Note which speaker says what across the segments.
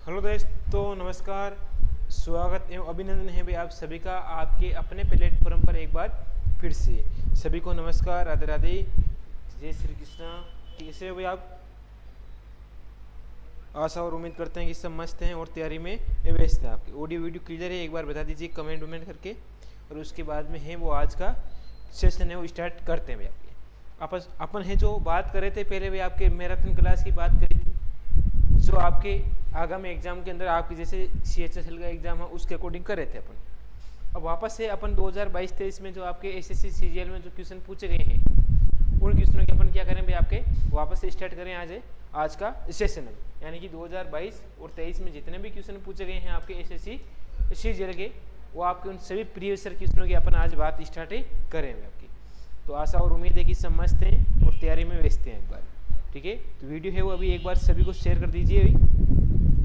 Speaker 1: Hello दोस्तों, नमस्कार। स्वागत एवं अभिनंदन है भाई आप सभी का आपके अपने प्लेटफॉर्म पर एक बार फिर से। सभी को नमस्कार, राधे राधे, जय श्री कृष्णा। कैसे हो भाई आप? आशा और उम्मीद करते हैं कि सब मस्त हैं और तैयारी में व्यस्त हैं। आपकी ऑडियो वीडियो क्लियर है? एक बार बता दीजिए कमेंट वमेंट करके। और उसके बाद में है वो आज का सेशन है वो स्टार्ट करते हैं भाई। आपके अपन है जो बात कर रहे थे पहले भाई, आपके मैराथन क्लास की बात करी थी, जो आपके आगामी एग्जाम के अंदर आपकी जैसे CHSL का एग्जाम है उसके अकॉर्डिंग कर रहे थे अपन। अब वापस से अपन 2022-23 में जो आपके SSC CGL में जो क्वेश्चन पूछे गए हैं उन क्वेश्चनों के अपन क्या करें भाई, आपके वापस से स्टार्ट करें आज का सेशन है। यानी कि 2022 और 23 में जितने भी क्वेश्चन पूछे गए हैं आपके SSC CGL के, वो आपके उन सभी प्रीवियस ईयर क्वेश्चनों की अपन आज बात स्टार्ट करेंगे आपकी। तो आशा और उम्मीद है कि सब मस्त हैं और तैयारी में व्यस्त हैं एक बार। ठीक है, तो वीडियो है वो अभी एक बार सभी को शेयर कर दीजिए अभी।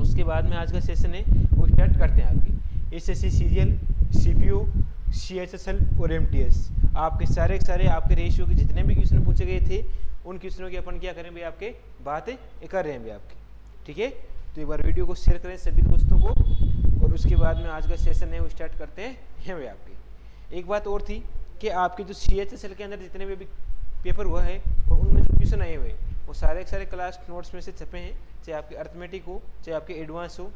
Speaker 1: उसके बाद में आज का सेशन है वो स्टार्ट करते हैं आपकी। SSC CGL, CPO, CHSL और MTS आपके सारे आपके रेशियो के जितने भी क्वेश्चन पूछे गए थे उन क्वेश्चनों की अपन क्या करें भाई, आपके बातें कर रहे हैं भाई आपकी। ठीक है, तो एक बार वीडियो को शेयर करें सभी दोस्तों को और उसके बाद में आज का सेशन है वो स्टार्ट करते हैं भाई आपके। एक बात और थी कि आपके जो CHSL के अंदर जितने भी पेपर हुआ है और उनमें जो क्वेश्चन आए हुए वो सारे क्लास नोट्स में से छपे हैं। चाहे आपके अर्थमेटिक हो, चाहे आपके एडवांस हो,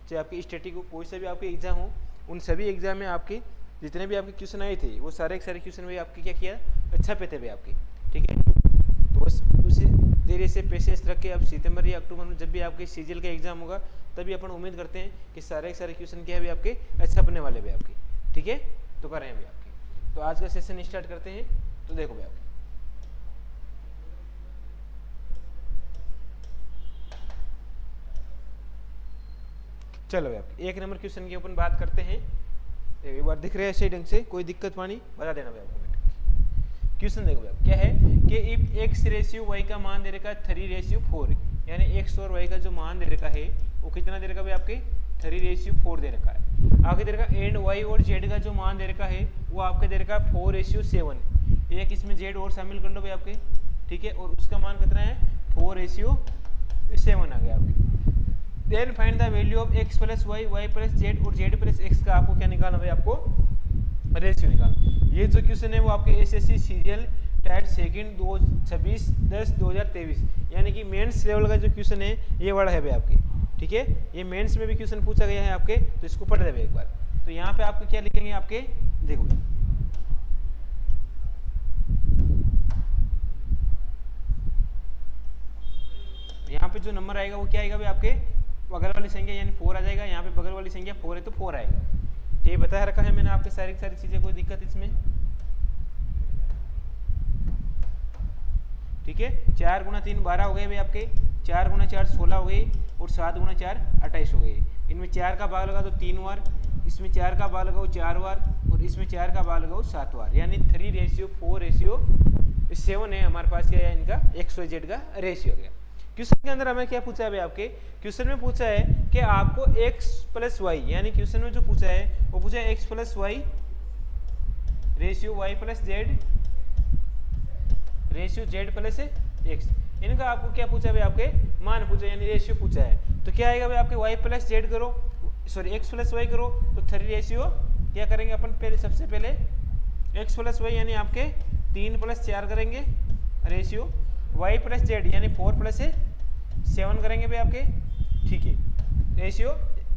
Speaker 1: चाहे आपके स्टैटिक हो, कोई सा भी आपके एग्जाम हो, उन सभी एग्जाम में आपके जितने भी आपके क्वेश्चन आए थे वो सारे क्वेश्चन भाई आपके क्या किया, अच्छा पे थे भाई आपके। ठीक है, तो बस उसी देरी से पेशेंस रख के अब सितंबर या अक्टूबर में जब भी आपके CGL का एग्जाम होगा तभी अपन उम्मीद करते हैं कि सारे क्वेश्चन क्या है भाई आपके अच्छा बनने वाले भाई आपके। ठीक है, तो कर रहे हैं भाई आपके। तो आज का सेशन स्टार्ट करते हैं। तो देखो भाई आपके, चलो भाई आपके एक नंबर क्वेश्चन की अपन बात करते हैं। एक बार दिख रहे हैं सही ढंग से, कोई दिक्कत पानी बता देना भाई आपको। क्वेश्चन देखो भाई क्या है कि इफ x रेशियो y का मान दे रखा है 3:4, यानी x और y का जो मान दे रखा है वो कितना दे रखा है भाई आपके 3:4 दे रखा है। आगे दे रखा एंड y और z का जो मान दे रखा है वो आपके दे रखा है 4:7। एक इसमें z और शामिल कर लो भाई आपके। ठीक है, और उसका मान कितना है 4:7 आ गया आपके। Then find the value of x plus y, y plus z और जेड प्लस एक्स का आपको क्या निकालना भाई, आपको रेशियो निकालना। ये जो क्वेश्चन है वो आपके SSC CGL टाइट सेकंड 26/10/2023 यानी कि मेंस लेवल का जो क्वेश्चन है ये वाला है भाई आपके। ठीक है, ये मेंस में भी क्वेश्चन पूछा गया है आपके, तो इसको पढ़ देवे एक बार। तो यहाँ पे आपको क्या लिखेंगे आपके, देखो यहाँ पे जो नंबर आएगा वो क्या आएगा भाई आपके, बगल वाली संख्या यानी 4 आ जाएगा। यहाँ पे बगल वाली संख्या 4 है तो 4 आएगा। तो ये बता रखा है मैंने आपके सारी चीजें, कोई दिक्कत इसमें? ठीक है, 4 गुना 3 12 हो गए भाई आपके, 4 गुना 4 16 हो गए और 7 गुना 4 28 हो गए। इनमें 4 का भाग लगा तो 3 बार, इसमें 4 का भाग लगाओ 4 बार और इसमें 4 का भाग लगाओ 7 बार, यानी 3:4:7 है हमारे पास क्या है इनका XYZ का रेशियो हो गया। क्वेश्चन के अंदर हमें क्या पूछा है भाई आपके, क्वेश्चन में पूछा है कि आपको x प्लस वाई, यानी क्वेश्चन में जो पूछा है वो पूछा है x plus y ratio y plus z ratio z plus x, इनका आपको क्या पूछा है भाई आपके, मान पूछा यानी रेशियो पूछा है। तो क्या आएगा भाई आपके y प्लस जेड करो, सॉरी x प्लस वाई करो तो 3 क्या करेंगे अपन, पहले सबसे पहले x प्लस वाई यानी आपके 3 + 4 करेंगे रेशियो, y प्लस जेड यानी 4+7 करेंगे भाई आपके। ठीक है, ratio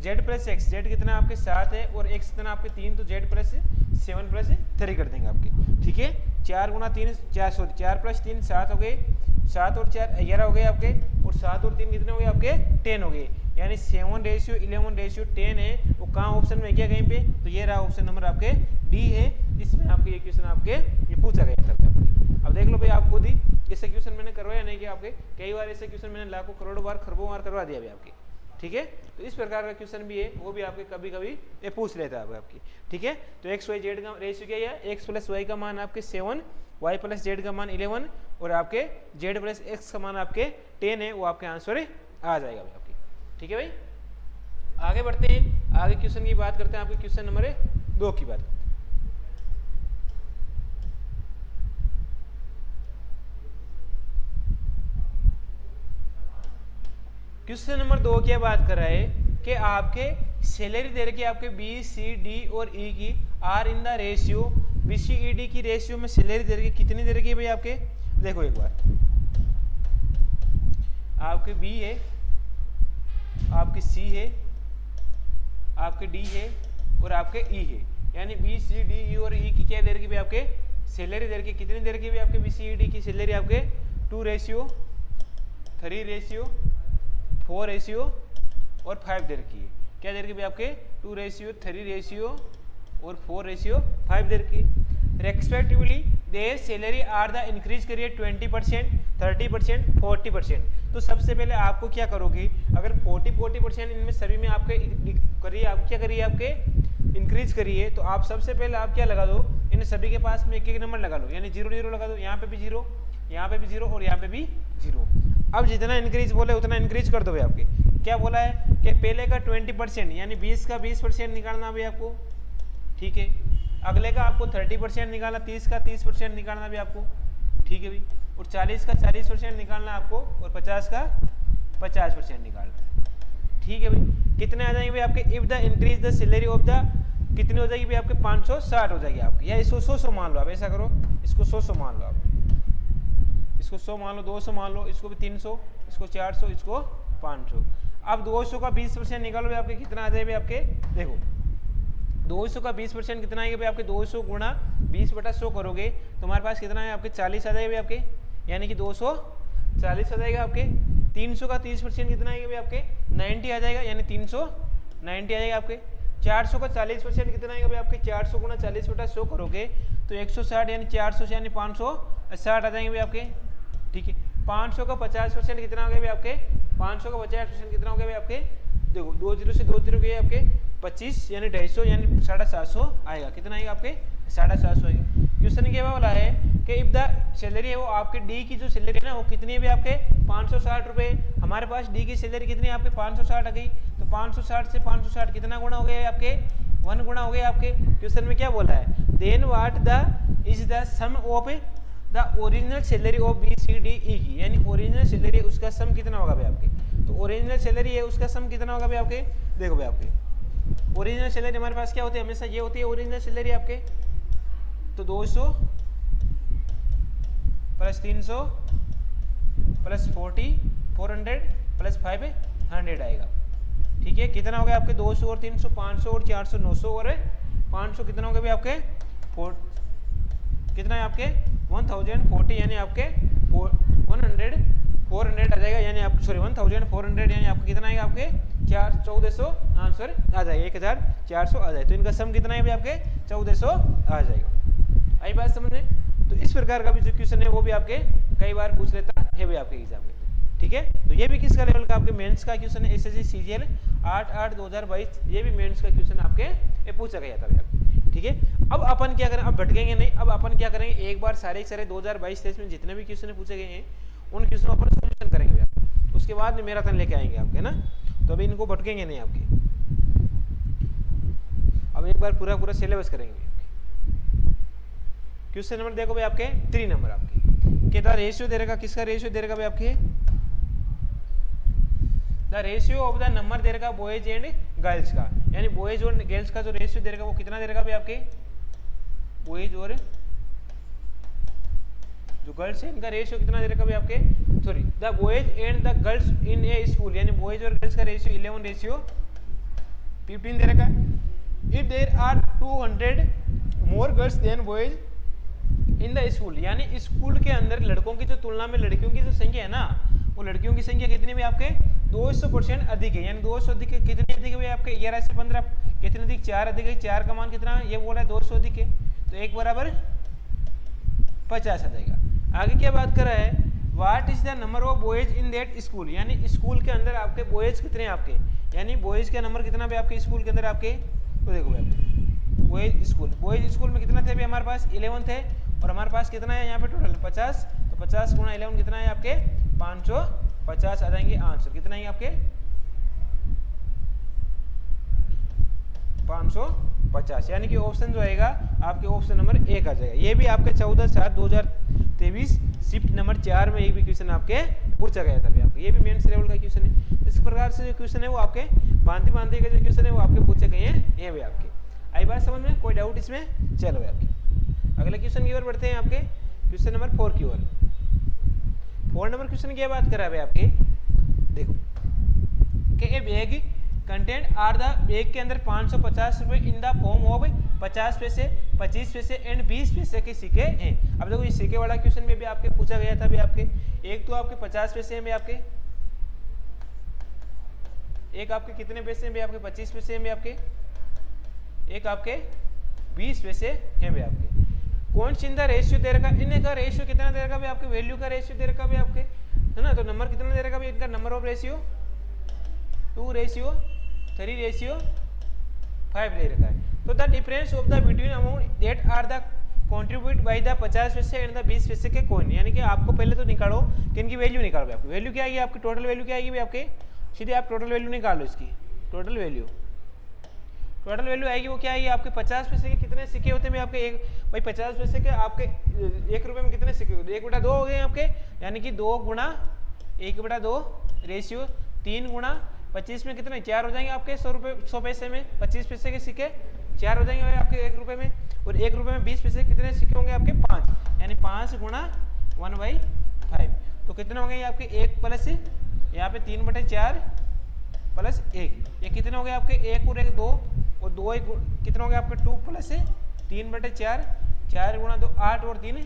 Speaker 1: z plus x, Z कितना आपके 7 है और x कितना आपके 3, तो z प्लस 7 प्लस 3 कर देंगे आपके। ठीक है, 4 गुना 3 4 + 3 7 हो गए, 7 और 4 11 हो गए आपके, और 7 और 3 कितने हो गए आपके 10 हो गए, यानी 7:11:10 है। वो कहाँ ऑप्शन में गया कहीं पे, तो ये रहा ऑप्शन नंबर आपके डी है। इसमें आपके ये क्वेश्चन आपके ये पूछा गया था आपके। अब देख लो भाई आप खुद ही, ऐसे क्वेश्चन मैंने करवाया नहीं कि आपके कई बार ऐसे क्वेश्चन मैंने लाखों करोड़ों बार खरबों बार करवा दिया भाई आपके। ठीक है, तो इस प्रकार का क्वेश्चन भी है वो भी आपके कभी कभी ये पूछ लेता है आपकी। ठीक है, तो XYZ का रेशियो क्या है, x प्लस वाई का मान आपके 7, y प्लस जेड का मान 11 और आपके z प्लस एक्स का मान आपके 10 है, वो आपके आंसर आ जाएगा भाई आपकी। ठीक है भाई, आगे बढ़ते हैं, आगे क्वेश्चन की बात करते हैं, आपके क्वेश्चन नंबर 2 की बात करते हैं। क्वेश्चन नंबर 2 क्या बात कर रहा है कि आपके सैलरी दे रखी है आपके बी सी डी और ई की are in the ratio, B C E D की रेशियो में सैलरी दे रखी है, कितनी दे रखी है भाई आपके, देखो एक बार, आपके बी है, आपकी सी है, आपके डी है और आपके ई है, यानी बी सी डी ई और ई की क्या दे रखी है आपके सैलरी दे रखी है, कितनी दे रखी है आपके बी सी डी की सैलरी आपके 2:3:4 और 5 दे रखी है, क्या दे रखी है आपके 2:3:4 दे रखी है। Respectively their salary are the increase करिए 20%, 30%, 40%। तो सबसे पहले आपको क्या करोगे, अगर 40% इनमें सभी में आपके करिए, आप क्या करिए आपके इंक्रीज करिए, तो आप सबसे पहले आप क्या लगा दो, इन सभी के पास में एक एक नंबर लगा लो, यानी 0 0 लगा दो, यहाँ पे भी 0, यहाँ पे भी 0 और यहाँ पे भी 0। अब जितना इंक्रीज बोले उतना इंक्रीज कर दो भाई आपके, क्या बोला है कि पहले का 20% यानी 20 का 20% निकालना भी आपको, ठीक है, अगले का आपको 30% निकालना, 30 का 30% निकालना भी आपको, ठीक है भाई, और 40 का 40% निकालना आपको, और 50 का 50% निकालना, ठीक है भाई। कितने आ जाएंगे भाई आपके, if the increase the salary of the, कितनी हो जाएगी भाई आपके 560 हो जाएगी आपकी, या इसको 100 मान लो आप, ऐसा करो, इसको 100 मान लो आप, इसको 100 मान लो, 200 मान लो, इसको भी 300, इसको 400, इसको 500। अब 200 का 20% निकालो भाई आपके, कितना आ जाएगा आपके, देखो 200 का 20% कितना आएगा भाई आपके, 200 गुणा 20/100 करोगे तो हमारे पास कितना है आपके 40 आ जाएगा भाई आपके, यानी कि 240 आ जाएगा आपके। 300 का 30% कितना आएगा भाई आपके 90 आ जाएगा, यानी 390 आ जाएगा आपके। 400 का 40% कितना आएगा भाई आपके, 400 गुणा 40/100 करोगे तो 160, यानी 400 यानी 560 आ जाएंगे भाई आपके, ठीक है। 500 का 50% कितना हो गया भाई आपके, 500 का 50% कितना हो गया भाई आपके, देखो 2 0 से 2 0 गए आपके 25, यानी 250, यानी 750 आएगा, कितना आएगा आपके 750 आएगा। क्वेश्चन क्या बोला है कि इफ द सैलरी है वो आपके डी की जो सैलरी है ना वो कितनी है भाई आपके 560 रुपये, हमारे पास डी की सैलरी कितनी है आपके 560 आ गई, तो 560 से 560 कितना गुणा हो गया आपके 1 गुणा हो गया आपके। क्वेश्चन में क्या बोला है, then what the is the sum of the original salary of B C D E की, यानी ओरिजिनल सैलरी उसका सम कितना होगा भाई आपके, तो ओरिजिनल सैलरी है उसका सम कितना होगा भाई आपके, देखो भाई आपके ओरिजिनल सैलरी हमारे पास क्या होती है, हमेशा ये होती है ओरिजिनल सैलरी आपके, तो 200 प्लस 300 प्लस 40 400 प्लस 500 आएगा, ठीक है। कितना हो गया आपके 200 और 300 500 और 400 900 और 500 कितना हो गया भाई आपके कितना है आपके 1040, यानी आपके 400 आ जाएगा, यानी आप सॉरी 1400, यानी आपको कितना आएगा आपके 1400 आंसर आ जाएगा, 1400 आ जाएगा। तो इनका सम कितना है भाई आपके 1400 आ जाएगा। आई बात समझ में। तो इस प्रकार का भी जो क्वेश्चन है वो भी आपके कई बार पूछ लेता है भाई आपके एग्जाम में, ठीक है। तो ये भी किसका लेवल का आपके मेंस का क्वेश्चन है, एसएससी सीजीएल 8/8/2022, ये भी मेंस का क्वेश्चन आपके ये पूछा गया था भाई आपके, ठीक है। अब अपन क्या करें, अब भटकेंगे नहीं, अब अपन क्या करेंगे, एक बार सारे 2022-23 में जितने भी क्वेश्चन पूछे गए हैं उन क्वेश्चन अपन सोल्यूशन करेंगे भाई आप, उसके बाद में मैराथन लेके आएंगे आपके ना, तो अभी इनको भटकेंगे नहीं आपके, अब एक बार पूरा सिलेबस करेंगे। क्वेश्चन नंबर देखो भाई आपके 3 नंबर आपके कितना रेशियो दे रखा, किसका रेशियो दे रखा भाई आपके, the ratio of the number दे रखा बॉयज एंड गर्ल्स का, यानी बॉयज और गर्ल्स का जो रेशियो दे रखा वो कितना दे रखा भाई आपके, बॉयज और जो गर्ल्स है इनका रेशियो कितना दे रखा भाई आपके, sorry the boys and the girls in a school, यानी बॉयज और गर्ल्स का रेशियो 11:15 दे रखा। If there are 200 more girls than boys in the school, यानी स्कूल के अंदर लड़कों की जो तुलना में लड़कियों की जो संख्या है ना वो लड़कियों की संख्या कितनी भी आपके 200% अधिक है, यानी 200 अधिक कितनी अधिक है आपके 11 से 15, कितने अधिक 4 अधिक है, 4 का मान कितना ये बोला है 200 अधिक है, तो 1 बराबर 50 आ जाएगा। आगे क्या बात कर रहा है, what is the number of boys in that school, यानी स्कूल के अंदर आपके बॉयज कितने हैं आपके, यानी बॉयज का नंबर कितना भी आपके स्कूल के अंदर आपके, तो देखो भाई बॉयज स्कूल में कितना थे भी हमारे पास 11 थे, और हमारे पास कितना है यहाँ पे टोटल 50, तो 50 गुणा 11 कितना है आपके 550 आ जाएंगे आंसर, कितना है आपके 550, यानी कि ऑप्शन जो आएगा आपके ऑप्शन नंबर 1 आ जाएगा। ये भी आपके 14/7/2023 शिफ्ट नंबर 4 में एक भी क्वेश्चन आपके पूछा गया था आपके, ये भी मेंस लेवल का क्वेश्चन है। इस प्रकार से जो क्वेश्चन है वो आपके भांति भांति के जो क्वेश्चन है वो आपके पूछे गए हैं ये भी आपके। आई बात समझ में, कोई डाउट इसमें? चलो भाई आपके अगले क्वेश्चन की ओर बढ़ते हैं। आपके क्वेश्चन नंबर 4 की ओर। 4 नंबर क्वेश्चन की बात करा है आपके, देखो कि a bag content are the bag के अंदर 550 रुपए इन द फॉर्म ऑफ 50 पैसे, 25 पैसे एंड 20 पैसे के सिक्के हैं। अब देखो ये सिक्के वाला क्वेश्चन में भी आपके पूछा गया था भी आपके, एक तो आपके 50 पैसे हैं भी आपके, एक आपके कितने पैसे हैं भी आपके 25 पैसे हैं भी आपके, एक आपके 20 पैसे हैं भी आपके। कौन सी इन द रेशियो दे रखा, इनका का रेशियो कितना दे रखा भी आपके, वैल्यू का रेशियो दे रखा भी आपके, है ना। तो नंबर कितना दे रखा भी इनका, नंबर ऑफ रेशियो 2:3:5 दे रखा है। तो the difference of the between amount that are the contribute by the 50 पैसे एंड द 20 पैसे के कॉइन, यानी कि आपको पहले तो निकालो कि इनकी वैल्यू निकालो। आपकी वैल्यू क्या आएगी, आपकी टोटल वैल्यू क्या आएगी भी आपके, सीधे आप टोटल वैल्यू निकाल लो इसकी। टोटल वैल्यू आएगी वो क्या आएगी आपके 50 पैसे के कितने सिक्के होते हैं आपके, एक भाई 50 पैसे के आपके 1 रुपये में कितने सिक्के होते हैं, 1/2 हो गए आपके, यानी कि 2 गुणा 1/2 रेशियो 3 गुणा 25 में कितने 4 हो जाएंगे आपके 100 पैसे में 25 पैसे के सिक्के 4 हो जाएंगे आपके 1 रुपये में, और 1 रुपये में 20 पैसे कितने सिक्के होंगे आपके 5, यानी 5 गुणा 1/5। तो कितने होंगे आपके 1 प्लस यहाँ पे 3/4 प्लस 1, ये कितने हो गए आपके 1 और 1 2, और 2 कितने हो गए आपके 2 प्लस 3/4, 4 गुणा 2 8 और 3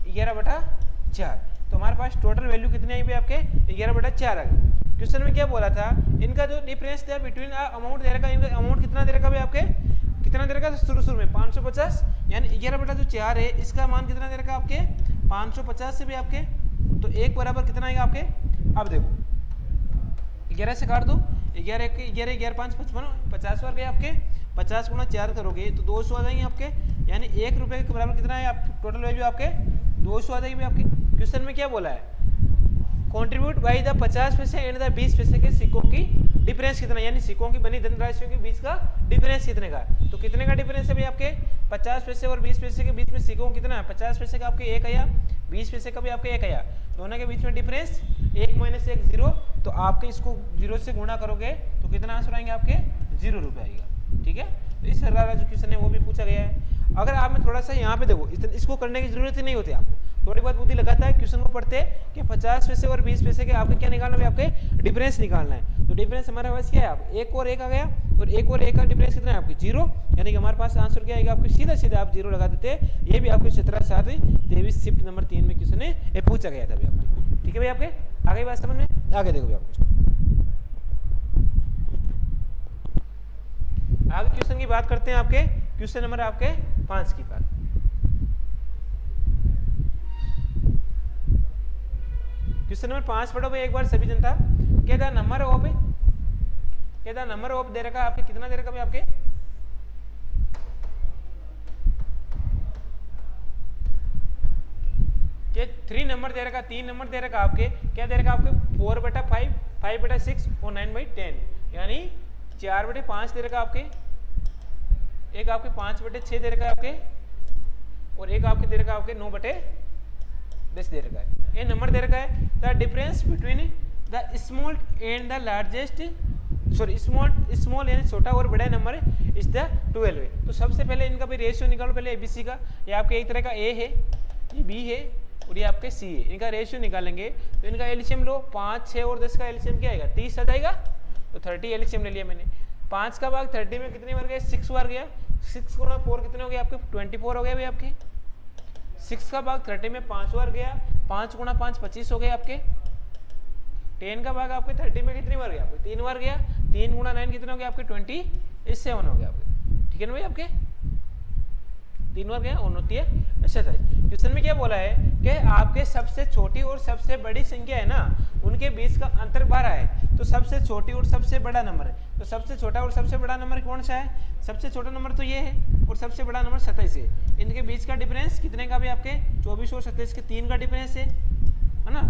Speaker 1: 11/4। तो हमारे पास टोटल वैल्यू कितनी आई भी आपके 11/4 आ गई। क्वेश्चन में क्या बोला था, इनका जो डिफरेंस था बिटवीन अमाउंट दे रखा, इनका अमाउंट कितना दे रखा भी आपके, कितना दे रखा शुरू में 550, यानी 11/4 है, इसका मान कितना दे रखा आपके 550 से भी आपके, तो 1 बराबर कितना आएगा आपके। अब देखो 11 से काट दो, 11 5 55 50 बार गए आपके, 50 गुणा 4 करोगे तो 200 आ जाएंगे आपके, यानी 1 रुपये के बराबर कितना है आपकी टोटल वैल्यू आपके 200 आ जाएगी आपकी। क्वेश्चन में क्या बोला है, कंट्रीब्यूट बाय द 50 पैसे एंड द 20 पैसे के सिक्कों की डिफरेंस कितना, यानी सिक्कों की बनी धनराशियों के बीच का डिफरेंस कितने का। तो कितने का डिफरेंस है भाई आपके 50 पैसे और 20 पैसे के बीच में सिक्कों कितना है, 50 पैसे का आपके 1 आया, 20 पैसे का भी आपके 1 आया, दोनों के बीच में डिफरेंस 1 - 1 0। तो आपके इसको 0 से गुणा करोगे तो कितना आंसर आएंगे आपके 0 रुपये आएगा। ठीक है, तो इस तरह का जो क्वेश्चन है वो भी पूछा गया है। अगर आप में थोड़ा सा यहाँ पे देखो, इसको करने की जरूरत ही नहीं होती, आपको थोड़ी बहुत बुद्धि लगाता है क्वेश्चन को पढ़ते हैं कि 50 पैसे और 20 पैसे के आपके क्या निकालना है, आपके डिफरेंस निकालना है। तो डिफरेंस हमारे पास क्या है, आप 1 और 1 आ गया, और 1 और 1 का डिफरेंस कितना है आपकी 0, यानी कि हमारे पास आंसर क्या आएगा आपको सीधा आप 0 लगा देते हैं। ये भी आपको 17/7/23 शिफ्ट नंबर 3 में क्वेश्चन है ये पूछा गया था अभी आपको। ठीक है भाई, आपके आगे बात समझ में, आगे देखो आपको आगे क्वेश्चन की बात करते हैं। आपके क्वेश्चन नंबर आपके 5 की बात, क्वेश्चन नंबर 5 पढ़ो भाई एक बार सभी जनता। क्या था नंबर ऑफ दे रखा आपके, कितना दे रखा भाई आपके के 3 नंबर दे रखा, 3 नंबर दे रखा आपके, क्या दे रखा आपके 4/5, 5/6 और 9/10, यानी 4/5 दे रखा आपके, एक आपके 5/6 दे रखा आपके, और एक आपके दे रखा आपके 9/10 दे रखा है। ये नंबर दे रखा है the difference between the small and the largest, sorry small यानी छोटा और बड़ा नंबर इज द 12 है। तो सबसे पहले इनका भी रेशियो निकालो पहले एबीसी का। ये आपके एक तरह का ए है, ये बी है और ये आपके सी है, इनका रेशियो निकालेंगे तो इनका एलसीएम लो, 5, 6 और 10 का एलसीएम क्या आएगा 30 आ जाएगा। तो 30 एलसीएम ले लिया मैंने। 5 का भाग 30 में कितने बार गया 6 बार गया, 6 गुणा 4 कितने हो गए आपके 24 हो गए भाई आपके। 6 का भाग 30 में 5 बार गया, 5 गुणा 5 25 हो गए आपके। 10 का भाग आपके 30 में कितनी बार गया आपके 3 बार गया, 3 गुणा 9 कितने हो गए आपके 27 हो गए आपके। ठीक है ना भाई, आपके 3 बार गया और होती है 27। क्वेश्चन में क्या बोला है कि आपके सबसे छोटी और सबसे बड़ी संख्या है ना, उनके बीच का अंतर 12 है। तो सबसे छोटी और सबसे बड़ा नंबर है, तो सबसे छोटा और सबसे बड़ा नंबर कौन सा है, सबसे छोटा नंबर तो ये है और सबसे बड़ा नंबर 27 है। इनके बीच का डिफरेंस कितने का भी आपके 24 और 27 के 3 का डिफरेंस है ना,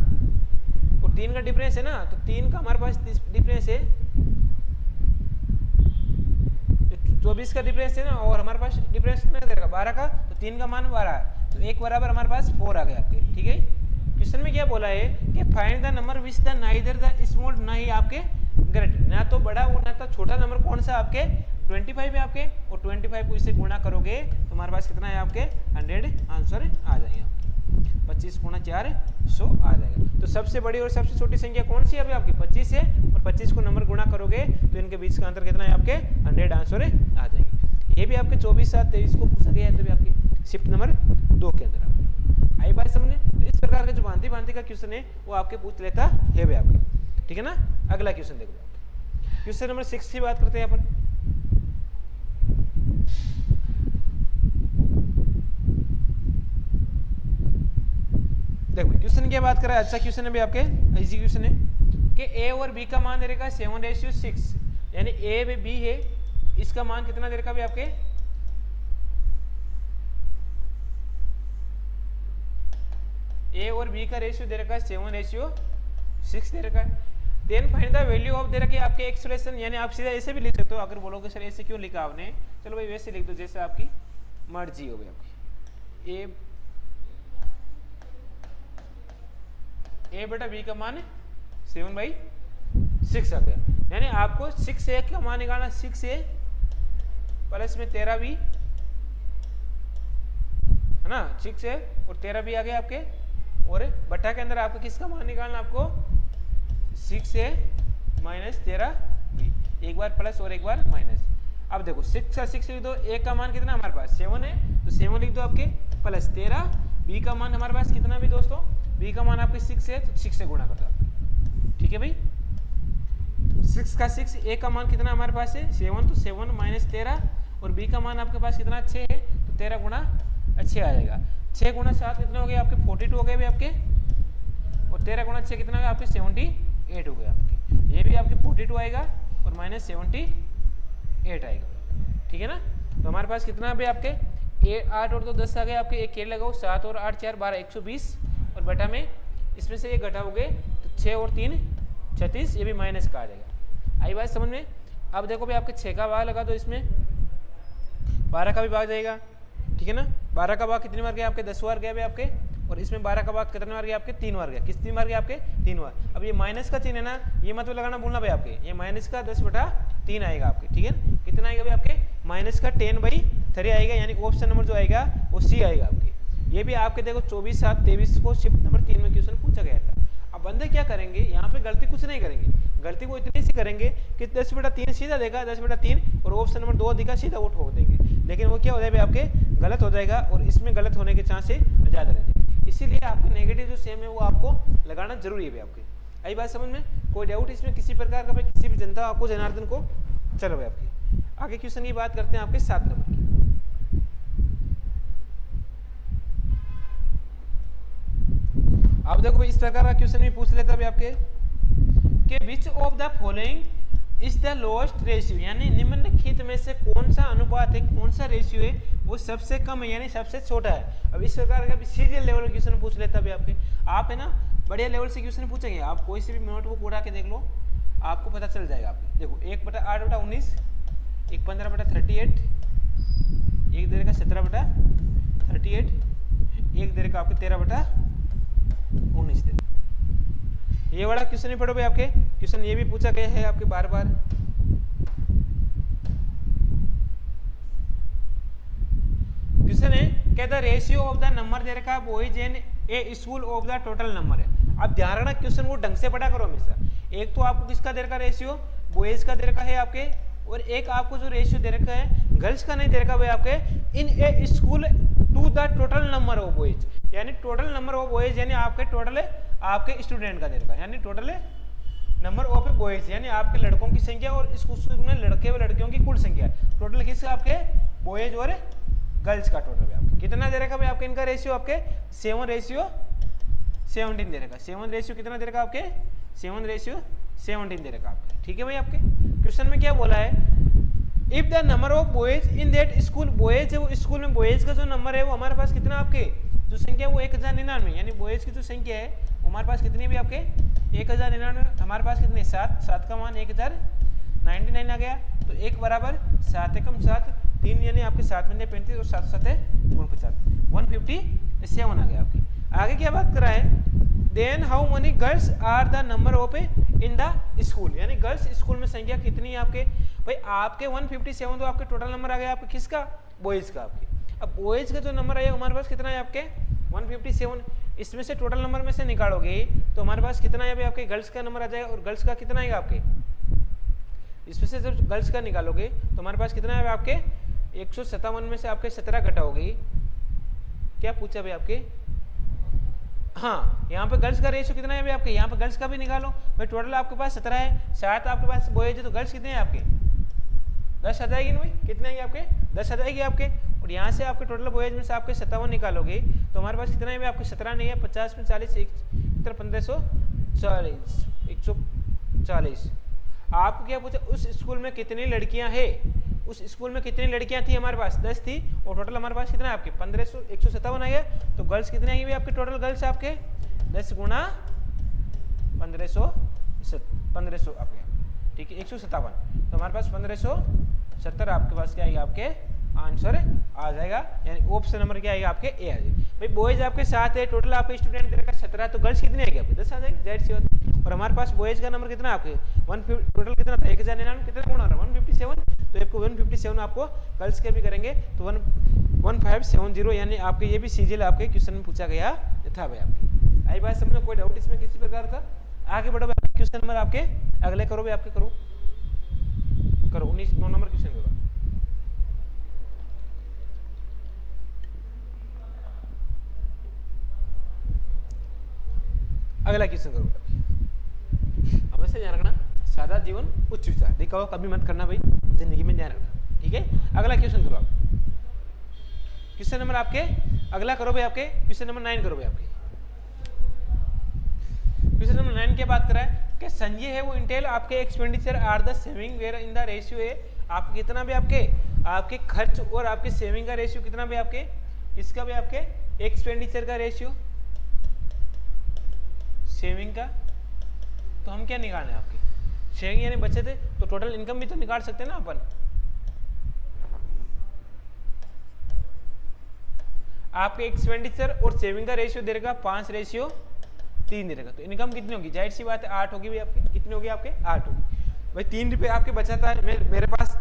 Speaker 1: और 3 का डिफरेंस है ना, तो 3 का हमारे पास डिफरेंस है, 24 का डिफरेंस है ना, और हमारे पास डिफरेंस कितना दे रखा 12 का, तो 3 का मान 12 है, तो 1 बराबर हमारे पास 4 आ गए आपके। ठीक है, क्वेश्चन में क्या बोला है कि find the number which the neither the small ना ही आपके ग्रेटर, ना तो बड़ा और ना तो छोटा नंबर कौन सा आपके 25 है आपके, और 25 को इससे गुणा करोगे तो हमारे पास कितना है आपके 100 आंसर आ जाएंगे आपके। 25 गुणा 4 100 आ जाएगा। तो सबसे बड़ी और सबसे छोटी संख्या कौन सी है अभी आपकी 25 है, और 25 को नंबर गुणा करोगे तो इनके बीच का अंतर कितना है आपके 100 आंसर आ जाएंगे। ये भी आपके 24 7 23 को पूछा गया है तभी आपके शिफ्ट नंबर 2 के अंदर आपको आई बात समझने। तो इस प्रकार का जो भांति भांति का क्वेश्चन है वो आपके पूछ लेता है भाई आपके, ठीक है ना। अगला क्वेश्चन देखो आपके, क्वेश्चन नंबर 6 की बात करते हैं यहाँ पर। देखो क्वेश्चन की बात करें, अच्छा क्वेश्चन है भाई आपके, इजी क्वेश्चन है कि ए और बी का मान दे रखा 7:6, यानी ए में बी है, इसका मान कितना दे रखा भाई आपके ए और बी का रेशियो दे रखा है 7:6 दे रखा है। Then find the value of दे रखी आपके एक्सप्रेशन, यानी आप सीधा ऐसे भी लिख सकते हो। अगर बोलोगे सर ऐसे क्यों लिखा आपने, चलो भाई वैसे लिख दो जैसे आपकी मर्जी हो भाई आपकी। ए बटा बी का मान 7/6 आ गया, यानी आपको 6a का मान निकालना, 6a प्लस में 13b है ना, 6a और 13b आ गया आपके, और बटा के अंदर आपको किसका मान निकालना, आपको 6a माइनस 13b, एक बार प्लस और एक बार माइनस। अब देखो 6 का 6 लिख दो, a का मान कितना हमारे पास 7 है तो 7 लिख दो आपके, प्लस 13, b का मान हमारे पास कितना भी दोस्तों, b का मान आपके 6 है तो 6 से गुणा कर दो आपके, ठीक है भाई। 6 का 6, a का मान कितना हमारे पास है 7, तो 7 माइनस 13, और b का मान आपके पास कितना 6 है तो 13 गुणा 6 आ जाएगा। 6 गुणा 7 कितने हो गए आपके 42 हो गए भाई आपके, और 13 गुणा 6 कितना होगा आपके 78 हो गए आपके। ये भी आपके 42 आएगा और माइनस 78 आएगा, ठीक है ना। तो हमारे पास कितना है आपके 8 और 2 10 आ गए आपके, एक केल लगाओ, 7 और 8 4 12 120, और बटा में इसमें से ये घटाओगे तो 6 और 3 36, ये भी माइनस का आ जाएगा। आई बात समझ में। अब देखो भाई आपके 6 का भाग लगा दो, इसमें 12 का भी भाग जाएगा, ठीक है ना। 12 का भाग कितनी बार गया आपके 10 बार गया भाई आपके, और इसमें 12 का भाग कितने बार गया आपके 3 बार गया। किस 3 बार गया आपके 3 बार। अब ये माइनस का चिन्ह है ना, ये मतलब लगाना भूलना भाई आपके, ये माइनस का 10/3 आएगा आपके, ठीक है। कितना आएगा भाई आपके माइनस का 10/3 आएगा, यानी ऑप्शन नंबर जो आएगा वो सी आएगा आपके। ये भी आपके देखो 24 7 23 को शिफ्ट नंबर 3 में क्वेश्चन पूछा गया था। अब बंदे क्या करेंगे यहाँ पे, गलती कुछ नहीं करेंगे, गलती वो इतनी सी करेंगे कि 10/3 सीधा देगा 10/3, और ऑप्शन नंबर 2 दिखा सीधा वो ठोक देंगे, लेकिन वो क्या हो जाएगा आपके गलत हो जाएगा, और इसमें गलत होने के चांसेस ज़्यादा रहते। इसीलिए आपके नेगेटिव जो सेम है वो आपको लगाना जरूरी है भाई आपके। आई बात समझ में, कोई डाउट इसमें किसी प्रकार का भाई, किसी भी जनता आपको जनार्दन को। चलो भाई आपके आगे क्वेश्चन की बात करते हैं आपके 7 नंबर की। अब देखो भाई इस प्रकार का क्वेश्चन भी पूछ लेता है भाई आपके कि which of the following is the lowest ratio, यानी निम्नलिखित में से कौन सा अनुपात है, कौन सा रेशियो है वो सबसे कम है, यानी सबसे छोटा है। अब इस प्रकार का सीरियल लेवल क्वेश्चन पूछ लेता है आपके। आप है ना बढ़िया लेवल से क्वेश्चन पूछेंगे, आप कोई से भी नोटबुक उड़ा के देख लो, आपको पता चल जाएगा आपके। देखो 1/8/19, एक 15/38, एक दे का 17/38, एक दे का आपके 13/19 दे। ये वाला क्वेश्चन ही पढ़ो भाई आपके, क्वेश्चन ये भी पूछा गया है आपके बार बार। क्वेश्चन है कहता रेशियो ऑफ द नंबर दे रखा boys in a school of the total number है। अब ध्यान रखना क्वेश्चन को ढंग से पढ़ा करो हमेशा। एक तो आपको किसका दे रखा रेशियो, बॉयज का दे रखा है आपके, और एक आपको जो रेशियो दे रखा है गर्ल्स का नहीं दे रखा भाई आपके, in a school to the total number of boys, यानी टोटल नंबर ऑफ बॉयज, यानी आपके टोटल आपके स्टूडेंट का दे रखा है, यानी टोटल नंबर ऑफ बॉयज, यानी आपके लड़कों की संख्या और इस स्कूल में लड़के व लड़कियों की कुल संख्या। टोटल किसका आपके बॉयज और गर्ल्स का टोटल आपके कितना दे रखा भाई आपके, इनका रेशियो आपके 7:17 दे रखा। 7 रेशियो कितना दे रखा आपके 7:17 दे रखा आपके, ठीक है भाई। आपके क्वेश्चन में क्या बोला है, if the number of boys in that school, boys है वो स्कूल में बॉयज का जो नंबर है वो हमारे पास कितना आपके जो संख्या वो 1099, यानी बॉयज की जो संख्या है वो हमारे पास कितनी भी आपके 1099, हमारे पास कितने 7 का मान 1099 आ गया। तो 1 बराबर 7 एकम 7, 3 यानी आपके 7 में 35 और 7 7 49, 157 आ गया आपकी। आगे क्या बात कर रहा है, then how money girls are the number of a in the school, यानी गर्ल्स स्कूल में संख्या कितनी है आपके भाई, आपके 157 तो आपके टोटल नंबर आ गया आपके किसका, बॉयज का आपके। अब बॉयज का जो नंबर आएगा हमारे पास कितना है आपके 157, इसमें से टोटल नंबर में से निकालोगे तो हमारे पास कितना है आपके गर्ल्स का नंबर आ जाएगा, और गर्ल्स का कितना आएगा आपके, इसमें से जब गर्ल्स का निकालोगे तो हमारे पास कितना है आपके 157 में से आपके 17 घटाओगे, क्या पूछा भाई आपके, हाँ यहाँ पे गर्ल्स का रेशियो कितना है भाई आपके, यहाँ पे गर्ल्स का भी निकालो भाई, टोटल आपके पास 17 है, 7 आपके पास बॉयज है, तो गर्ल्स कितने हैं आपके 10 आ जाएगी ना भाई, कितने आएंगे आपके 10 आ जाएगी आपके, और यहाँ से आपके टोटल बॉयज में से आपके 57 निकालोगे तो हमारे पास कितना है भाई आपके 17 नहीं है, 50 में 40 1540 140। आपको क्या पूछा, उस स्कूल में कितनी लड़कियां हैं, उस स्कूल में कितनी लड़कियां थी, हमारे पास 10 थी, और टोटल हमारे पास कितना है आपके 157 आएगा, तो गर्ल्स कितने आएंगे आपके टोटल गर्ल्स आपके 10 गुना 1500 आपके, ठीक है 157, तो हमारे पास 1570 आपके पास क्या आएगा आपके आंसर आ जाएगा, यानी ऑप्शन नंबर क्या आएगा आपके ए आ जाएगा। भाई बॉयज आपके 7 है, टोटल आपके स्टूडेंट दे रखा 17, तो गर्ल्स कितने आएंगे आपके 10 आ जाएगी, जाहिर सी बात। और हमारे पास बॉयज का नंबर कितना आपके टोटल कितना था 1099, कितना गुना रहा 157, तो आपको 157 आपको गर्ल्स के भी करेंगे तो 1570, यानी आपके ये भी सीजीएल आपके क्वेश्चन में पूछा गया था भाई आपके। आई बात समझो, कोई डाउट इसमें किसी प्रकार का, आगे बढ़ो भाई, क्वेश्चन नंबर आपके अगले करो भाई, आपके करो 19 नंबर क्वेश्चन करो। अगला क्वेश्चन करो, हमेशा ध्यान रखना सादा जीवन उच्च विचार, देखो कभी मत करना भाई, जिंदगी में ध्यान रखना, ठीक है। अगला क्वेश्चन करो आप, क्वेश्चन नंबर आपके अगला करो भाई, आपके क्वेश्चन नंबर 9 करो भाई आपके। क्वेश्चन नंबर 9 की बात करा है कि संजय है वो इंटेल आपके expenditure are the saving where in the ratio है, आप कितना भी आपके खर्च और आपके सेविंग का रेशियो कितना भी आपके, किसका भी आपके एक्सपेंडिचर का रेशियो, सेविंग का, तो हम क्या निकालना है आपके सेविंग यानी बचत है, तो टोटल इनकम भी तो निकाल सकते हैं ना अपन। आपके एक्सपेंडिचर और सेविंग का रेशियो दे देगा 5:3 दे देगा, तो इनकम कितनी होगी, जाहिर सी बात है 8 होगी भाई आपके, कितनी होगी आपके 8 होगी भाई। 3 रुपये आपके बचा था, मेरे पास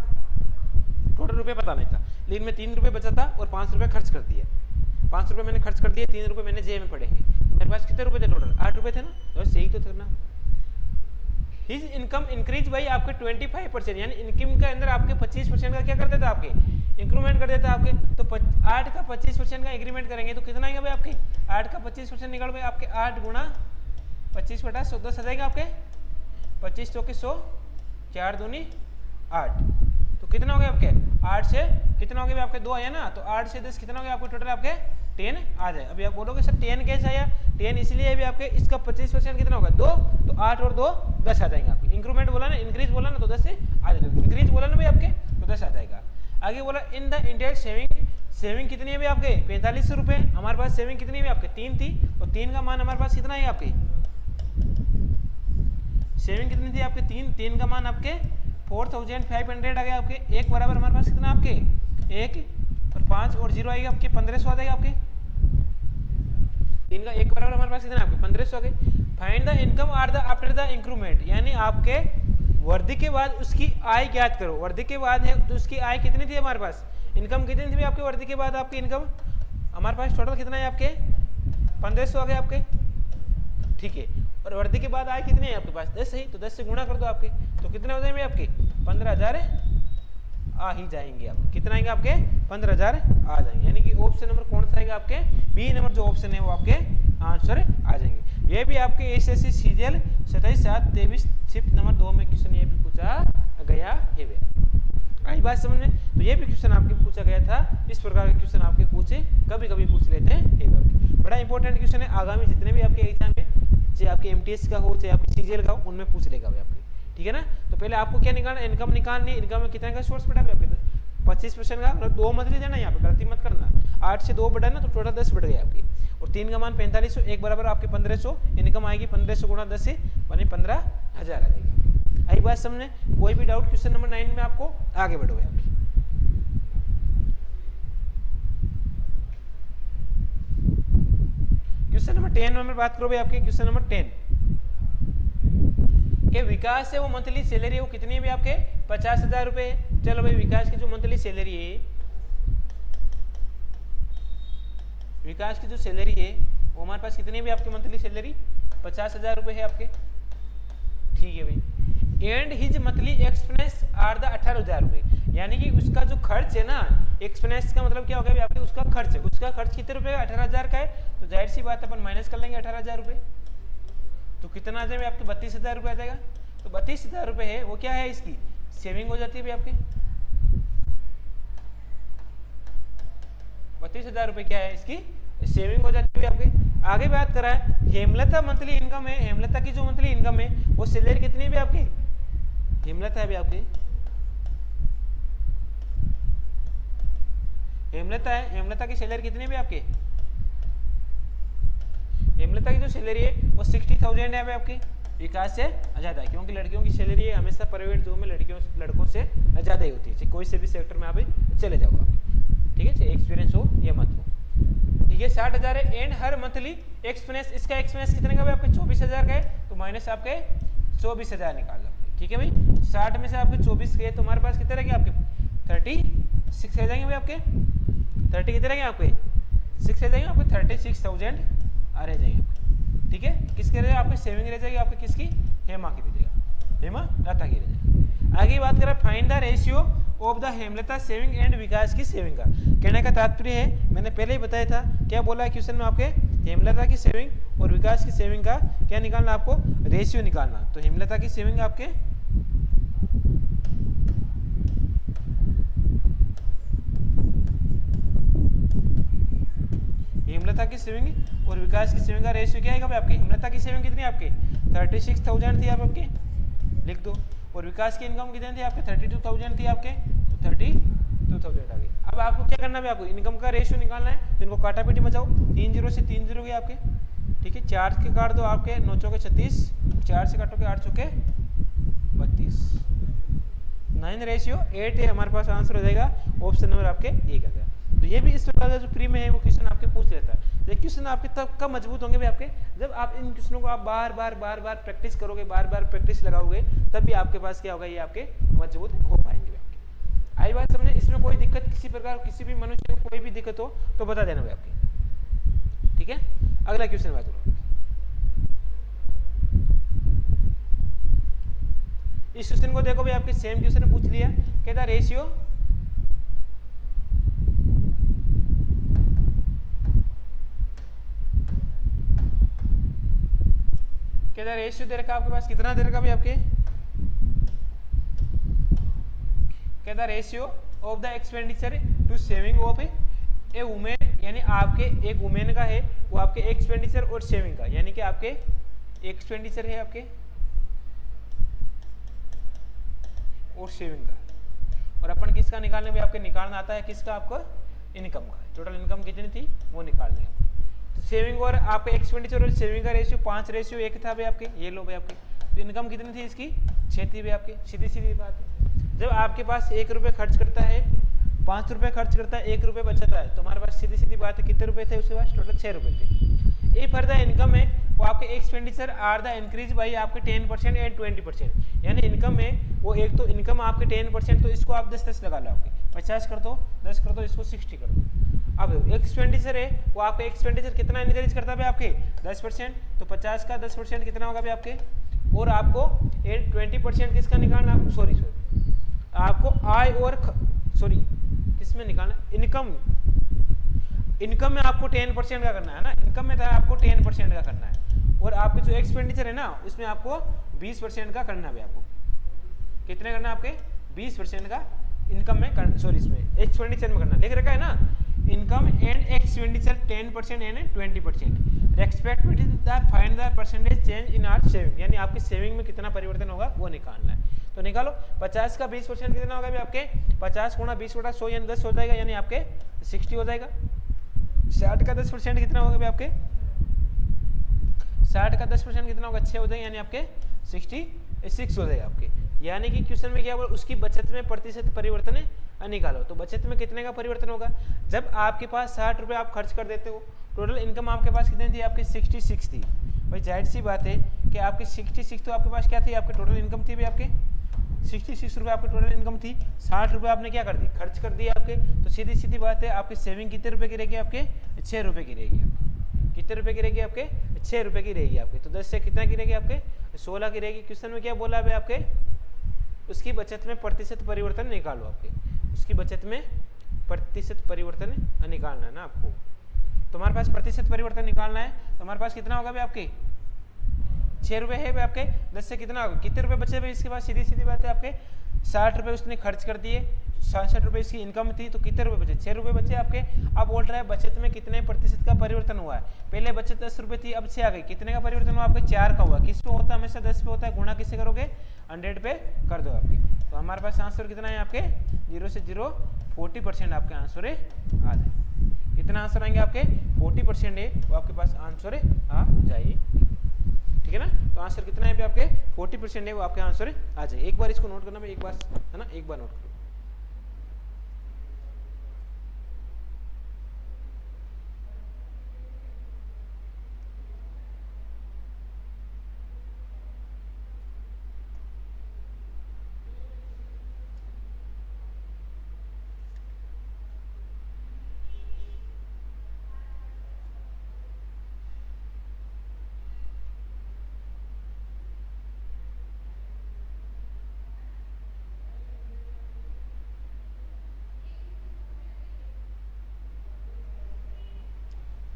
Speaker 1: टोटल रुपये पता नहीं था, लेकिन मैं 3 रुपये बचा था और 5 रुपये खर्च कर दिया, 5 रुपये मैंने खर्च कर दिए, 3 रुपये मैंने जेब में पड़े हैं, मेरे पास कितने रुपए थे टोटल 8 रुपये थे ना, बस यही तो था ना। हिज इनकम इंक्रीज भाई आपके 25%, यानी इनकम के अंदर आपके 25% का क्या कर देता आपके इंक्रीमेंट कर देता आपके, तो 8 का 25% का इंक्रीमेंट करेंगे तो कितना आएगा भाई आपके 8 का 25% निकालो भाई आपके 8 गुना 25/100 10 आ जाएगा आपके 25 चौके 100 4 दूनी 8, तो कितना हो गया आपके 8 से कितना हो गया आपके 2 आया ना, तो 8 से 10 कितना हो गया आपके टोटल आपके 10 आ जाए। अभी आप बोलोगे सर 10 कैसे आया, 10 इसलिए अभी आपके इसका 25% कितना होगा 2, तो 8 और 2 10 आ जाएंगे आपके। इंक्रीमेंट बोला ना, इंक्रीज बोला ना, तो 10 से आ जाएगा, इंक्रीज बोला ना भाई आपके तो 10 आ जाएगा। आगे बोला इन द इंटेंट सेविंग कितनी है भाई आपके 4500 रुपए, हमारे पास सेविंग कितनी है आपके 3 थी, और 3 का मान हमारे पास कितना है आपके सेविंग कितनी थी आपके 3 का मान आपके 4500 आ गया आपके, एक बराबर हमारे पास कितना आपके 1 और 5 और 0 आएगा आपके 1500 आ जाएगा आपके, 3 का 1 बराबर हमारे पास कितना आपके 1500 आ गए। Find the income are the after the increment, यानी आपके वर्दी के बाद उसकी आय ज्ञात करो, वर्दी के बाद है तो उसकी आय कितनी थी हमारे पास, इनकम कितनी थी आपके वर्दी के बाद आपकी इनकम हमारे पास टोटल कितना है आपके 1500 आ गए आपके, ठीक है। और वर्दी के बाद आय कितनी है आपके पास 10 है, तो 10 से गुणा कर दो आपके, तो कितने हो जाएंगे आपके 15,000 आ ही जाएंगे। आप कितना आएंगे आपके 15,000 आ जाएंगे, यानी कि ऑप्शन नंबर कौन सा आएगा आपके बी नंबर जो ऑप्शन है वो आपके आंसर आ जाएंगे। ये भी आपके एसएससी सीजीएल 27/7/23 शिफ्ट नंबर 2 में क्वेश्चन ये भी पूछा गया है। आई बात समझ में, तो ये भी क्वेश्चन आपके पूछा गया था, इस प्रकार के क्वेश्चन आपके पूछे कभी कभी पूछ लेते हैं, बड़ा इंपॉर्टेंट क्वेश्चन है, आगामी जितने भी आपके एग्जाम में चाहे आपके एमटीएस का हो चाहे आपके सीजीएल का हो उनमें पूछ लेगा भाई आपके, ठीक है ना। तो पहले आपको क्या निकालना, इनकम निकालनी, इनकम में कितने का सोर्स बढ़ा आपके 25% का, मतलब 2 मत ले जाना, यहाँ पे गलती मत करना, 8 से 2 बढ़ा ना तो टोटल 10 बढ़ गया आपकी, और 3 का मान 4500 एक बराबर आपके 1500, इनकम आएगी 1500 गुणा 10 से बने 15,000 आ जाएगी। आई बात समझने, कोई भी डाउट क्वेश्चन नंबर 9 में आपको आगे बढ़ो आपकी। क्वेश्चन नंबर 10 में बात करो भाई आपके, क्वेश्चन नंबर 10 कि विकास से वो मंथली सैलरी वो कितनी है भी आपके 50,000 रुपए है। चलो भाई विकास की जो मंथली सैलरी है, विकास की जो सैलरी है वो हमारे पास कितनी भी आपकी मंथली सैलरी 50,000 रुपए है आपके, ठीक है भाई। And his monthly expense are the 18,000 रुपए, यानी कि उसका जो खर्च है ना, एक्सपेंस का मतलब क्या होगा भाई आपके उसका खर्च है, उसका खर्च कितने रुपए का 18,000 का है, तो जाहिर सी बात है अपन माइनस कर लेंगे 18,000 रुपए, तो कितना आ जाएगा आपके 32,000 रुपए आ जाएगा। तो 32,000 रुपए है वो क्या है इसकी सेविंग हो जाती है भाई आपके, 32,000 रुपए क्या है इसकी सेविंग हो जाती है आपके। आगे बात करा है हेमलता मंथली इनकम है, हेमलता की जो मंथली इनकम है वो सैलरी कितनी भी आपकी, हेमलता है भी आपकी, हेमलता है, हेमलता की सैलरी कितनी भी आपकी, हेमलता की जो सैलरी है वो 60,000 है आपकी, विकास से ज्यादा है, क्योंकि लड़कियों की सैलरी हमेशा प्राइवेट जॉब में लड़कों से ज्यादा ही होती है, कोई से भी सेक्टर में आप चले जाओ आप, ठीक है, एक्सपीरियंस हो या मत हो, ठीक है। 60,000 है एंड हर मंथली एक्सपेंस, इसका एक्सपेंस कितने का भाई आपके 24,000 का है, तो माइनस आपके 24,000 निकाल लो, ठीक है भाई। 60 में से आपके 24 गए तो हमारे पास कितने रहेंगे आपके 36 रह जाएंगे भाई आपके, 30 कितने रहेंगे आपके 6 रह जाएंगे आपके 36,000 आ रह जाएंगे आपके, ठीक है। किसके रह जाएगा आपकी सेविंग रह जाएगी आपकी, किसकी हेमा की रह जाएगा, हेमा लता की रह जाएगी। आगे बात करें find the ratio of the Hemlata saving and Vikas की सेविंग का, कहने का तात्पर्य है मैंने पहले ही बताया था, क्या बोला है क्वेश्चन में आपके हेमलता की सेविंग और विकास की सेविंग का क्या निकालना आपको रेशियो निकालना। तो हेमलता की सेविंग आपके हेमलता की सेविंग और विकास की सेविंग का रेशियो क्या आएगा भाई आपके, हेमलता की सेविंग कितनी आपके 36,000 थी आप आपके लिख दो, और विकास की इनकम कितनी थी आपके 32,000 थी आपके, तो 32,000 आ गई। अब आपको क्या करना है आपको इनकम का रेशियो निकालना है, तो इनको काटा पीटी मचाओ, 3 0 से 3 0 गए आपके, ठीक है। 4 के काट दो आपके 9 चौके 36, 4 से काटोगे 8 चौके 32, 9 रेशियो 8 है हमारे पास, आंसर हो जाएगा ऑप्शन नंबर आपके 1 आ गया। तो ये भी इस प्रकार का जो प्री में है वो क्वेश्चन आपके पूछ लेता है। ये क्वेश्चन आपके तब कब मजबूत होंगे भाई आपके, जब आप इन क्वेश्चनों को आप बार बार प्रैक्टिस करोगे, बार बार प्रैक्टिस लगाओगे, तब भी आपके पास क्या होगा, ये आपके मजबूत हो पाएंगे आपके। आई बात समझे, इसमें कोई दिक्कत किसी प्रकार किसी भी मनुष्य को कोई भी दिक्कत हो तो बता देना भाई आपके, ठीक है। अगला क्वेश्चन बात करो, इस क्वेश्चन को देखो भाई आपके सेम क्वेश्चन पूछ लिया, कहता रेशियो कहता रेशियो दे रखा आपके पास, कितना दे रखा भाई आपके, कहता ratio of the expenditure to saving of a women, यानी आपके एक वुमेन का है वो आपके एक्सपेंडिचर और सेविंग का, यानी कि आपके एक्सपेंडिचर है आपके और सेविंग का, और अपन किसका निकालने में आपके निकालना आता है, किसका आपको इनकम का, टोटल इनकम कितनी थी वो निकाल लेंगे। तो सेविंग और आपके एक्सपेंडिचर और सेविंग का रेशियो 5:1 था भाई आपके, ये लो भाई आपके। तो इनकम कितनी थी इसकी 6 थी भाई आपकी, सीधी सीधी बात है। जब आपके पास 1 रुपये खर्च करता है, 5 रुपये खर्च करता है, 1 रुपये बचता है, तो हमारे पास सीधी सीधी बात है कितने रुपए थे उसके पास, टोटल 6 रुपये थे। ये फर्दर इनकम है वो आपके expenditure are the increase by आपके 10% एंड 20%, यानी इनकम में वो एक तो इनकम आपके 10%, तो इसको आप 10 लगा लो, आपके 50 कर दो, 10 कर दो, इसको 60 कर दो। अब एक्सपेंडिचर है वो आपका एक्सपेंडिचर कितना इंक्रीज करता है आपके 10%, तो 50 का 10% कितना होगा भाई आपके, और आपको 20% किसका निकालना, सॉरी आपको आय और सॉरी किसमें निकालना, इनकम में आपको 10% का करना है ना, इनकम में आपको 10% का करना है, और आपके जो एक्सपेंडिचर है ना उसमें आपको 20% का करना है। आपको कितने करना है आपके 20% का इनकम में, सॉरी इसमें एक्सपेंडिचर में करना, लिख रखा है ना, income and expenditure 10% and 20%, respectively the find the percentage change in our saving, यानी आपकी सेविंग में कितना परिवर्तन होगा वो निकालना है। तो निकालो 50 का 20% कितना होगा भाई आपके, 50 गुणा 20/100 यानी 10 हो जाएगा, यानी आपके 60 हो जाएगा। 60 का 10% कितना होगा भाई आपके, 60 का 10% कितना होगा 6 हो जाएगा, यानी आपके 66 हो जाएगा आपके। यानी कि क्वेश्चन में क्या बोला, उसकी बचत में प्रतिशत परिवर्तन निकालो। तो बचत में कितने का परिवर्तन होगा, जब आपके पास 60 रुपये आप खर्च कर देते हो, टोटल इनकम आपके पास कितनी थी आपकी 66 थी, भाई जाहिर सी बात है कि आपकी 66 तो आपके पास क्या थी, आपकी टोटल इनकम थी भाई आपके 66 रुपये आपकी टोटल इनकम थी। 60 रुपये आपने क्या कर दी, खर्च कर दिए आपके। तो सीधी सीधी बात है, आपकी सेविंग कितने रुपए की रहेगी, आपके 6 रुपये की रहेगी। आपकी कितने रुपए की रहेगी, आपके 6 रुपये की रहेगी आपकी। तो 10 से कितना की रहेगी, आपके 16 की रहेगी। क्वेश्चन में क्या बोला है आपके, उसकी बचत में प्रतिशत परिवर्तन निकालो। आपके उसकी बचत में प्रतिशत परिवर्तन निकालना है ना आपको। तो हमारे पास प्रतिशत परिवर्तन निकालना है, तो हमारे पास कितना होगा भाई आपके 6 रुपये है भाई आपके। 10 से कितना होगा, कितने रुपए बचे भाई इसके बाद, सीधी सीधी बात है आपके 60 रुपये उसने खर्च कर दिए, 67 रुपये इसकी इनकम थी, तो कितने रुपए बचे, 6 रुपये बचे आपके। अब बोल रहा है बचत में कितने प्रतिशत का परिवर्तन हुआ है। पहले बचत 10 रुपये थी, अब 6 आ गई, कितने का परिवर्तन हुआ आपके 4 का हुआ। किस पे होता है, हमेशा 10 पे होता है, गुणा किससे करोगे 100 पे कर दो आपकी। तो हमारे पास आंसर कितना है आपके 0 से 0 40% आपके आंसर आ जाए। कितना आंसर आएंगे आपके 40% है, वो आपके पास आंसर आ जाए। ठीक है ना, तो आंसर कितना है आपके 40% है, वो आपके आंसर आ जाए। एक बार इसको नोट करना, एक बार है ना, एक बार नोट करो।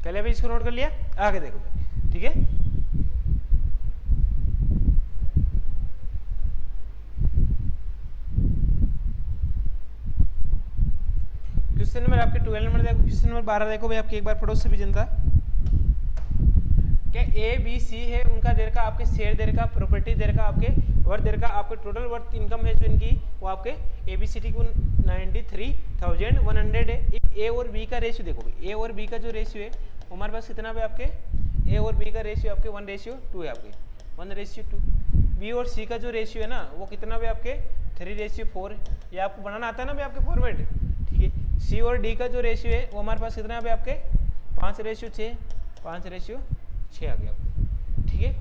Speaker 1: पहले भी इसको नोट कर लिया, आगे देखो। ठीक है, क्वेश्चन नंबर आपके 12 नंबर देखो, क्वेश्चन नंबर 12 देखो भाई आपके। एक बार पड़ोस से भी जनता क्या ए बी सी है, उनका देर का आपके शेयर देर का प्रॉपर्टी देर का आपके वर्थ देर का आपके टोटल वर्थ इनकम है जो इनकी, वो आपके ए बी सी टी को 93,100 है। ए और बी का रेशियो देखो भाई, ए और बी का जो रेशियो है हमारे पास कितना है आपके, ए और बी का रेशियो आपके 1:2 है आपके 1:2। बी और सी का जो रेशियो है ना वो कितना भी आपके 3:4 है। ये आपको बनाना आता है ना भाई आपके फॉर्मेट। ठीक है, सी और डी का जो रेशियो है वो हमारे पास कितना है आपके 5:6 5:6 आ गया आपको। ठीक है,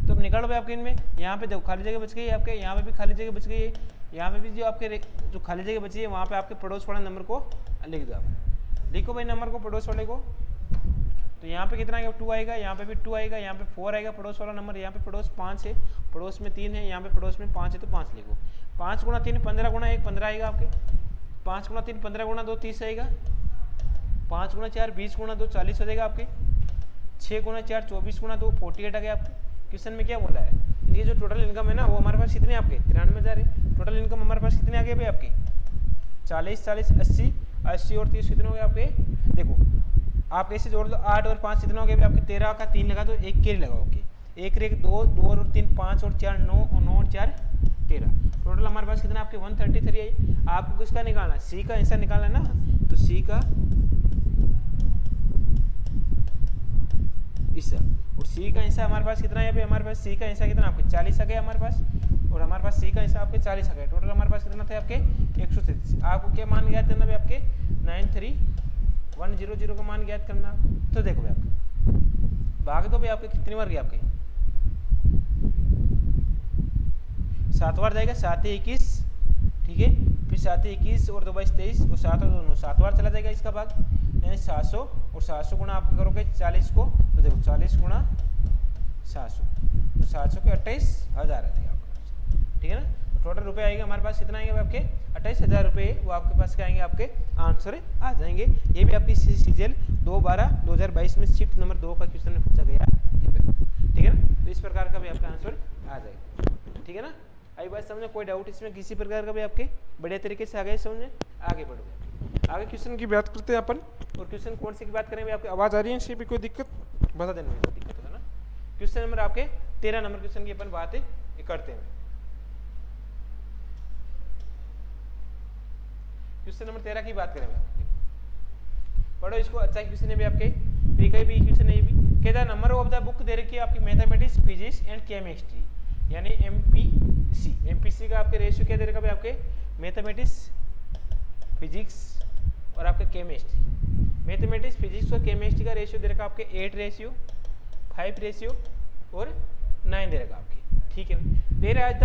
Speaker 1: तो अब निकालो भाई आपके इनमें, यहाँ पे देखो खाली जगह बच गई है आपके, यहाँ पे भी खाली जगह बच गई है, यहाँ पे भी जो आपके जो खाली जगह बची है वहाँ पे आपके पड़ोस वाले नंबर को लिख दो आप। लिखो भाई नंबर को पड़ोस वाले को। तो यहाँ पे कितना आएगा 2 आएगा, यहाँ पे भी 2 आएगा, यहाँ पे 4 आएगा पड़ोस वाला नंबर, यहाँ पे पड़ोस 5 है, पड़ोस में 3 है, यहाँ पे पड़ोस में 5 है, तो 5 लिखो। 5 गुणा 3 15 गुणा 1 15 आएगा आपके। 5 गुणा 3 15 गुणा 2 30 आएगा। 5 गुणा 4 20 गुणा 2 40 हो जाएगा आपके। 6 गुणा 4 24 गुणा 2 48 आ गया आपके। क्वेश्चन में क्या बोला है, इनकी जो टोटल इनकम है ना वो हमारे पास कितने आपके 93,000 है। टोटल इनकम हमारे पास कितने आ गए भाई आपके 40 40 80 और 30 कितने हो गए आपके। देखो आप ऐसे जोड़ लो, 8 और 5 कितना हो गया आपके 13 का 3 लगा दो, एक केरी लगाओ के 1 रेख 2 2 और 3 5 और 4 9 और 9 और 4 13। टोटल हमारे पास कितना आपके 133 है। आपको किसका निकालना है, सी का हिस्सा निकालना है ना, तो सी का हिस्सा, और सी का हिस्सा हमारे पास कितना है, हमारे पास सी का हिस्सा कितना आपके 40 आ गया हमारे पास, और हमारे पास सी का हिस्सा आपके 40 आ गया। टोटल हमारे पास कितना था आपके 133। आपको क्या मान ज्ञात करना भाई आपके 93,100 का मान ज्ञात करना। तो देखो भाई आपके भाग दो भाई आपके कितनी बार गया आपके 7 बार जाएगा, 7 21। ठीक है, फिर 7 21 और 2 22 23 और 7 और 2 7 बार चला जाएगा इसका भाग, यानी 700 और 700 गुणा आप करोगे 40 को, तो देखो 40 गुणा 700 तो 700 के 28,000 आते हैं आपके। ठीक है ना, तो टोटल रुपए आएगा हमारे पास कितना आएंगे आपके 28,000 रुपये, वो आपके पास क्या आएंगे आपके आंसर आ जाएंगे। ये भी आपकी सीजीएल 2/12/2022 में शिफ्ट नंबर 2 का क्वेश्चन में पूछा गया। ठीक है ना, तो इस प्रकार का भी आपका आंसर आ जाएगा। ठीक है ना, आई बात समझ में, कोई डाउट इसमें किसी प्रकार का भी आपके बढ़िया तरीके से आ गए समझ में। आगे बढ़ो, आगे क्वेश्चन की बात करते हैं अपन। और क्वेश्चन कौन सी की बात करेंगे, आपकी आवाज आ रही है, इसी भी कोई दिक्कत बता देना, कोई दिक्कत होगा ना। क्वेश्चन नंबर आपके 13 नंबर क्वेश्चन की अपन बात करते हैं। क्वेश्चन नंबर 13 की बात करेंगे आपके, पढ़ो इसको, अच्छा क्वेश्चन है भी आपके, प्री भी क्वेश्चन है ये भी। कहता नंबर ऑफ द बुक दे रखी है आपकी मैथमेटिक्स फिजिक्स एंड केमिस्ट्री, यानी एमपीसी का आपके रेशियो क्या दे रखा है आपके मैथमेटिक्स फिजिक्स और आपके केमिस्ट्री। मैथमेटिक्स फिजिक्स और केमिस्ट्री का रेशियो दे रखा आपके 8:5 और 9 दे रखा आपकी, ठीक है। दे रहा है the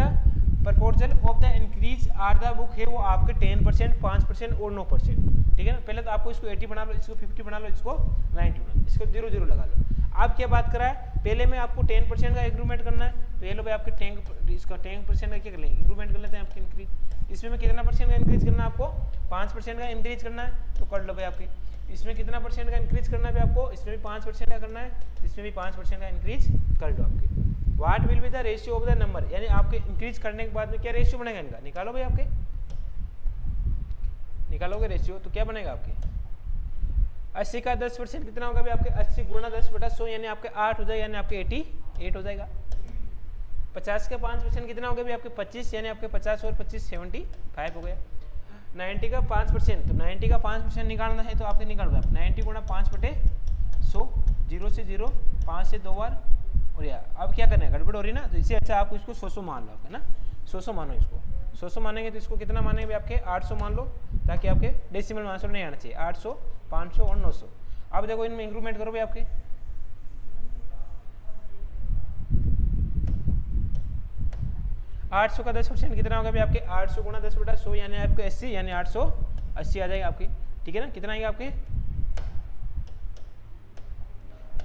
Speaker 1: proportion of the increase are the book है वो आपके 10%, 5% और 9%, ठीक है ना। पहले तो आपको इसको 80 बना लो, इसको 50 बना लो, इसको 90 बना लो, इसको 0 लगा लो। आप क्या बात करा है, पहले में आपको 10% का इंक्रीमेंट करना है, तो ये लो भाई आपके 10% का क्या कर लेंगे, इंक्रीमेंट कर लेते हैं आपके इंक्रीज। इसमें कितना परसेंट का इंक्रीज करना है आपको, 5% का इंक्रीज करना है, तो कर लो भाई आपके। इसमें कितना परसेंट का इंक्रीज करना है आपको, इसमें भी 5% का करना है, इसमें भी 5% का इंक्रीज कर लो आपके। What will be the ratio of the number, यानी आपके इंक्रीज करने के बाद में क्या रेशियो बनेगा इनका, निकालो भाई आपके, निकालोगे रेशियो तो क्या बनेगा आपके 80 का 10% कितना होगा भाई आपके 80 गुणा 10/100 यानी आपके 8 हो जाएगा, यानी आपके 88 हो जाएगा। 50 का 5% कितना होगा भाई आपके 25, यानी आपके 50 और 25 75 हो गया। 90 का 5%, तो 90 का 5% निकालना है तो आपके निकाल गया 90 गुणा 5/100, 0 से 0, 5 से 2 बार, और यार अब क्या करना है, गड़बड़ हो रही ना, तो इससे अच्छा आपको इसको 100 मान लो, है ना, 100 मानो इसको, 100 मानेंगे तो इसको कितना मानेंगे आपके 800 मान लो, ताकि आपके डेसिमल आंसर नहीं आना चाहिए। 800, 500 और 900। अब देखो इनमें इंक्रीमेंट करो भाई आपके, आठ सौ का 10% कितना होगा भाई आपके 800 गुणा 10/100 यानी आपके 80, यानी 880 आ जाएगा आपकी, ठीक है ना। कितना आएगा आपके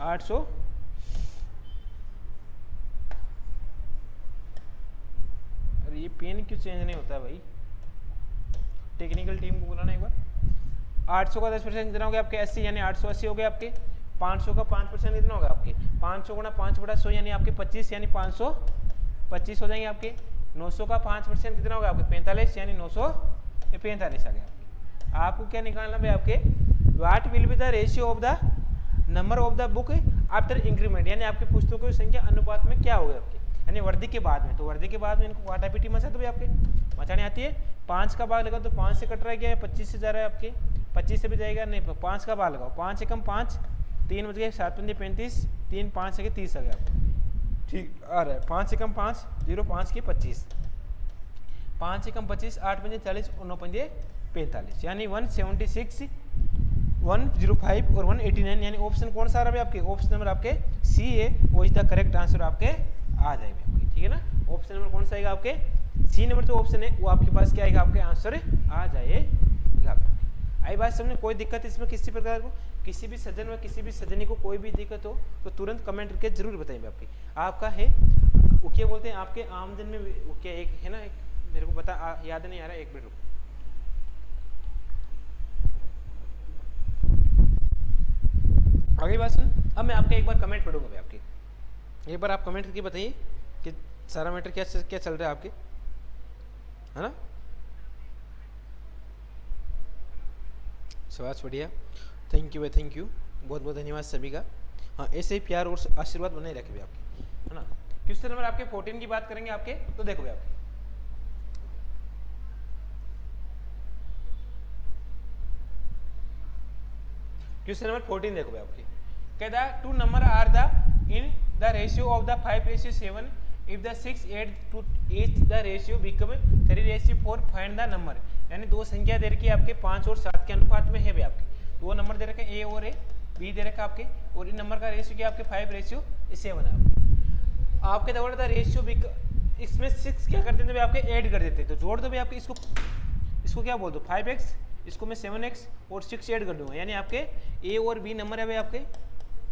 Speaker 1: 800, अरे ये पेन क्यों चेंज नहीं होता है भाई, टेक्निकल टीम को बुलाना एक बार। 800 का 10% कितना हो गया आपके 80, यानी 880 हो गया आपके। 500 का 5% कितना होगा आपके 500 गुणा 5/100 यानी आपके 25, यानी 525 हो जाएंगे आपके। 900 का 5% कितना होगा आपके 45, यानी 945 आ गया। आपको क्या निकालना भाई आपके, what will be the ratio of the number of the book after increment, यानी आपकी पुस्तकों की संख्या अनुपात में क्या होगा आपके, यानी वर्दी के बाद में। तो वर्दी के बाद में इनको वाटापीटी मचा दो भाई आपके, मचाने आती है। 5 का भाग लगा तो 5 से कट रहा है, क्या है 25 से जा रहा है आपके, 25 से भी जाएगा नहीं, 5 का भाग लगाओ, 5 से कम 5, 3 बज गए, 7 पंजे 35, 3 5 से 30 आ गया आपको, ठीक आ रहा है। 5 से कम 5, 0 5 के 25, 5 से कम 25, 8 पंजे 40 और 9 पंजे 45, यानी 176, 105 और 189, यानी ऑप्शन कौन सा आ रहा है आपके, ऑप्शन नंबर आपके सी है, वो इज द करेक्ट आंसर आपके आ जाएगा आपके, ठीक है ना। ऑप्शन नंबर कौन सा आएगा आपके सी नंबर जो ऑप्शन है वो आपके पास क्या आएगा, आपके आंसर आ जाएगा। आई बात समझ, कोई दिक्कत इसमें किसी प्रकार को, किसी भी सज्जन व किसी भी सज्जनी को कोई भी दिक्कत हो तो तुरंत कमेंट करके जरूर बताइए आपकी। आपका है वो क्या बोलते हैं आपके आमदन में वो क्या एक है ना, एक मेरे को बता याद नहीं आ रहा, एक मिनट रुको। आगे बात सुन, अब मैं आपके एक बार कमेंट पढ़ूंगा भाई आपके, एक बार आप कमेंट करके बताइए कि सारा मैटर क्या चल रहा है आपके, है ना। शाबाश, बढ़िया, थैंक यू भाई, थैंक यू, बहुत बहुत धन्यवाद सभी का। हाँ, ऐसे ही प्यार और आशीर्वाद बनाए रखे भाई आपके, है ना। क्वेश्चन नंबर आपके 14 की बात करेंगे आपके, तो देखो भाई आपके क्वेश्चन नंबर 14 देखो भाई आपके, कहता है 2 number are the in the ratio of the 5:7 if the 6 8 to 8 the ratio become 3:4 find the number, यानी दो संख्या दे रखी है आपके 5 और 7 के अनुपात में है भाई आपके, दो नंबर दे रखे ए और ए, बी दे रखा आपके, और इन नंबर का रेशियो क्या आपके 5:7 है आपके। आपके दौड़ था रेशियो इसमें 6 क्या कर देते भाई आपके ऐड कर देते, तो जोड़ दो भाई आपके, इसको क्या बोल दो 5x, इसको मैं 7x और 6 ऐड कर दूंगा, यानी आपके ए और बी नंबर है भाई आपके,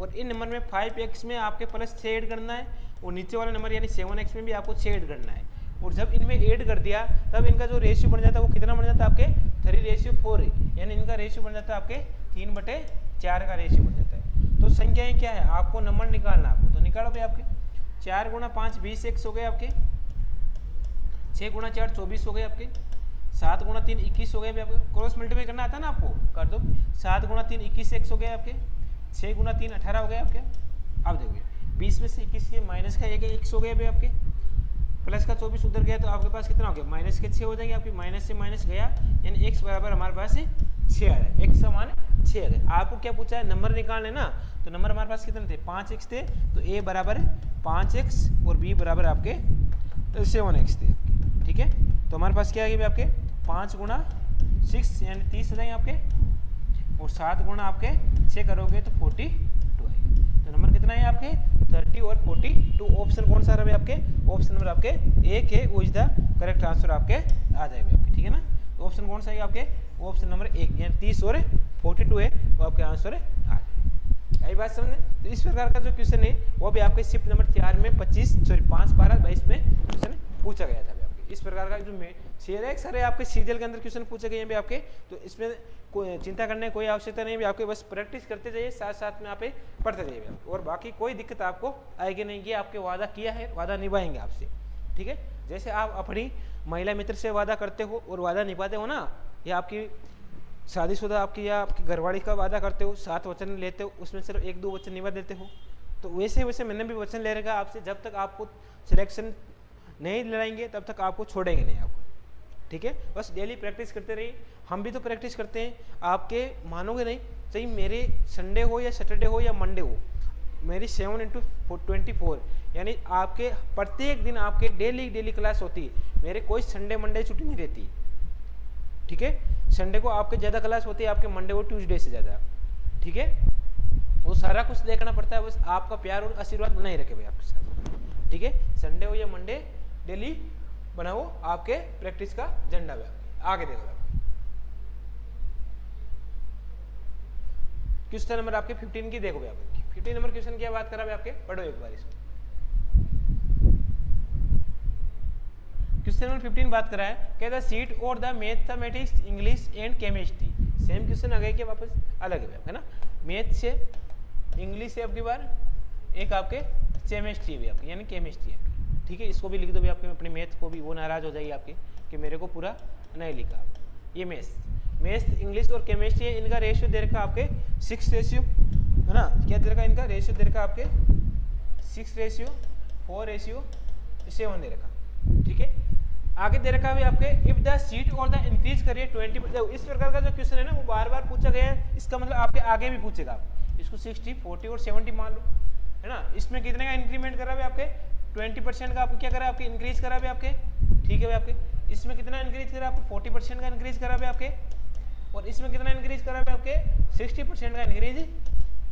Speaker 1: और इन नंबर में 5x में आपके प्लस 6 ऐड करना है, और नीचे वाला नंबर यानी 7x में भी आपको 6 ऐड करना है, और जब इनमें ऐड कर दिया तब इनका जो रेशियो बन जाता है वो कितना बन जाता है आपके 3:4 है, यानी इनका रेशियो बन जाता है आपके 3/4 का रेशियो बन जाता है। तो संख्याएं क्या है, आपको नंबर निकालना, आपको तो निकालो भाई आपके 4 गुणा 5 20x हो गए आपके, 6 गुणा 4 24 हो गए आपके, 7 गुणा 3 21 हो गए आपके, क्रॉस मल्टीप्लाई करना आता है ना आपको, कर दो। 7 गुणा 3 21x हो गए आपके, 6 गुणा 3 18 हो गए आपके। अब देखिए 20 में से 21 के माइनस का एक x हो गया भाई आपके, प्लस का 24 उधर गया तो आपके पास कितना हो गया माइनस के 6 हो जाएंगे आपके, माइनस से माइनस गया यानी x बराबर हमारे पास 6 आ रहा है, x का मान 6 आ गया। आपको क्या पूछा है नंबर निकालने ना, तो नंबर हमारे पास कितने थे 5x थे, तो a बराबर 5x और b बराबर आपके 7x थे, ठीक है। तो हमारे पास क्या आ गया आपके 5 गुणा 6 यानी 30 हो जाएंगे आपके, और 7 गुणा आपके 6 करोगे तो 42 आएगा। तो नंबर कितना है आपके 30 और 42। ऑप्शन कौन सा रहा आपके, ऑप्शन नंबर आपके एक है, वो इज द करेक्ट आंसर आपके आ जाएगा आपके, ठीक है ना। तो ऑप्शन कौन सा है आपके, ऑप्शन नंबर एक, यानी 30 और 42 है, वो आपके आंसर आ जाएगा। आई बात समझे। तो इस प्रकार का जो क्वेश्चन है वो भी आपके शिफ्ट नंबर 4 में 5, 12, 22 में क्वेश्चन पूछा गया था आपके। इस प्रकार का जो एक सारे आपके सीरियल के अंदर क्वेश्चन पूछे गए हैं भी आपके, तो इसमें कोई चिंता करने की कोई आवश्यकता नहीं भी आपके, बस प्रैक्टिस करते जाइए, साथ साथ में आप पढ़ते जाइए, और बाकी कोई दिक्कत आपको आएगी नहीं। ये आपके वादा किया है, वादा निभाएंगे आपसे, ठीक है। जैसे आप अपनी महिला मित्र से वादा करते हो और वादा निभाते हो ना, या आपकी शादीशुदा आपकी या आपकी घरवाली का वादा करते हो, 7 वचन लेते हो, उसमें सिर्फ 1-2 वचन निभा देते हो, तो वैसे वैसे मैंने भी वचन ले रखा आपसे, जब तक आपको सिलेक्शन नहीं लगाएंगे तब तक आपको छोड़ेंगे नहीं आपको, ठीक है। बस डेली प्रैक्टिस करते रहिए, हम भी तो प्रैक्टिस करते हैं, आपके मानोगे नहीं, चाहे मेरे संडे हो या सैटरडे हो या मंडे हो, मेरी 7 × 24 यानी आपके प्रत्येक दिन आपके डेली क्लास होती है, मेरे कोई संडे मंडे छुट्टी नहीं रहती, ठीक है। संडे को आपके ज़्यादा क्लास होती है, आपके मंडे को ट्यूसडे से ज़्यादा, ठीक है। वो सारा कुछ देखना पड़ता है, बस आपका प्यार और आशीर्वाद बनाए रखे भाई आपके साथ, ठीक है। संडे हो या मंडे डेली बनाओ आपके प्रैक्टिस का झंडा भी आगे देखो। क्वेश्चन नंबर आपके 15 की देखो भाई, आपके 15 नंबर क्वेश्चन की बात करा भाई आपके, पढ़ो एक बार इसको। क्वेश्चन नंबर 15 बात करा है, कहता सीट और the mathematics, English and chemistry. Same question आ गए क्या वापस, अलग है ना। मैथ से, इंग्लिश से आपकी बार, एक आपके केमिस्ट्री भी आपकी, यानी केमिस्ट्री है, ठीक है। इसको भी लिख दो भी आपके, अपने मैथ को भी, वो नाराज हो जाएगी आपके कि मेरे को पूरा नहीं लिखा। ये मैथ, इंग्लिश और केमिस्ट्री है, इनका रेशियो दे रखा आपके 6 रेशियो, है ना। क्या दे रखा, इनका रेशियो दे रखा आपके 6:4:7 दे रखा, ठीक है। आगे दे रखा है आपके, इफ द सीट और द इंक्रीज करिए 20। इस प्रकार का जो क्वेश्चन है ना, वो बार बार पूछा गया है, इसका मतलब आपके आगे भी पूछेगा। आप इसको 60, 40 और 70 मान लो, है ना। इसमें कितने का इंक्रीमेंट करा है आपके, 20% का आपको क्या करा, आपके इंक्रीज करा है आपके, ठीक है आपके। इसमें कितना इंक्रीज करा आपको, 40% का इंक्रीज करा है आपके, और इसमें कितना इंक्रीज करा है आपके, 60% का इंक्रीज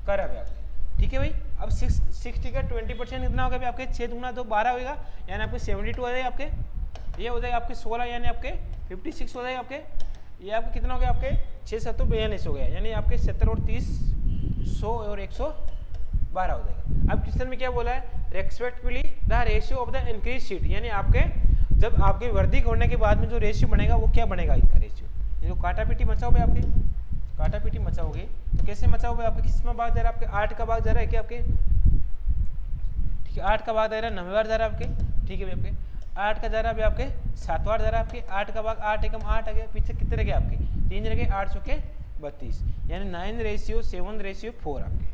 Speaker 1: करा है आपके, ठीक है भाई। अब 60 का 20% कितना होगा आपके, 6 दूना 2 12 होगा, यानी आपके 72 हो जाएगा आपके, ये हो जाएगा आपके 16, यानी आपके 56 हो जाएगा आपके, ये आपके कितना हो गया आपके 6 7 42 हो गया, यानी आपके 70 और 30 100 और 112 हो जाएगा। अब क्वेश्चन में क्या बोला है, respectively the ratio of the increase seat, यानी आपके जब आपके वर्दी होने के बाद में जो रेशियो बनेगा वो क्या बनेगा, इसका रेशियो। ये जो काटा पीटी मचाओगे आपके, काटा पीटी मचाओगे तो कैसे मचाओगे, आपके किसमें भाग जा रहा है, आपके 8 का भाग जा रहा है क्या आपके, ठीक है। 8 का भाग जा रहा है 9वें बार जा रहा है आपके, ठीक है आपके 8 का जा रहा है आपके 7 बार जा रहा है आपके, 8 का भाग 8 एकम 8 आ गया, पीछे कितने रह गए आपके 3 रह गए, 8 चौके 32, यानी 9:7:4 आपके,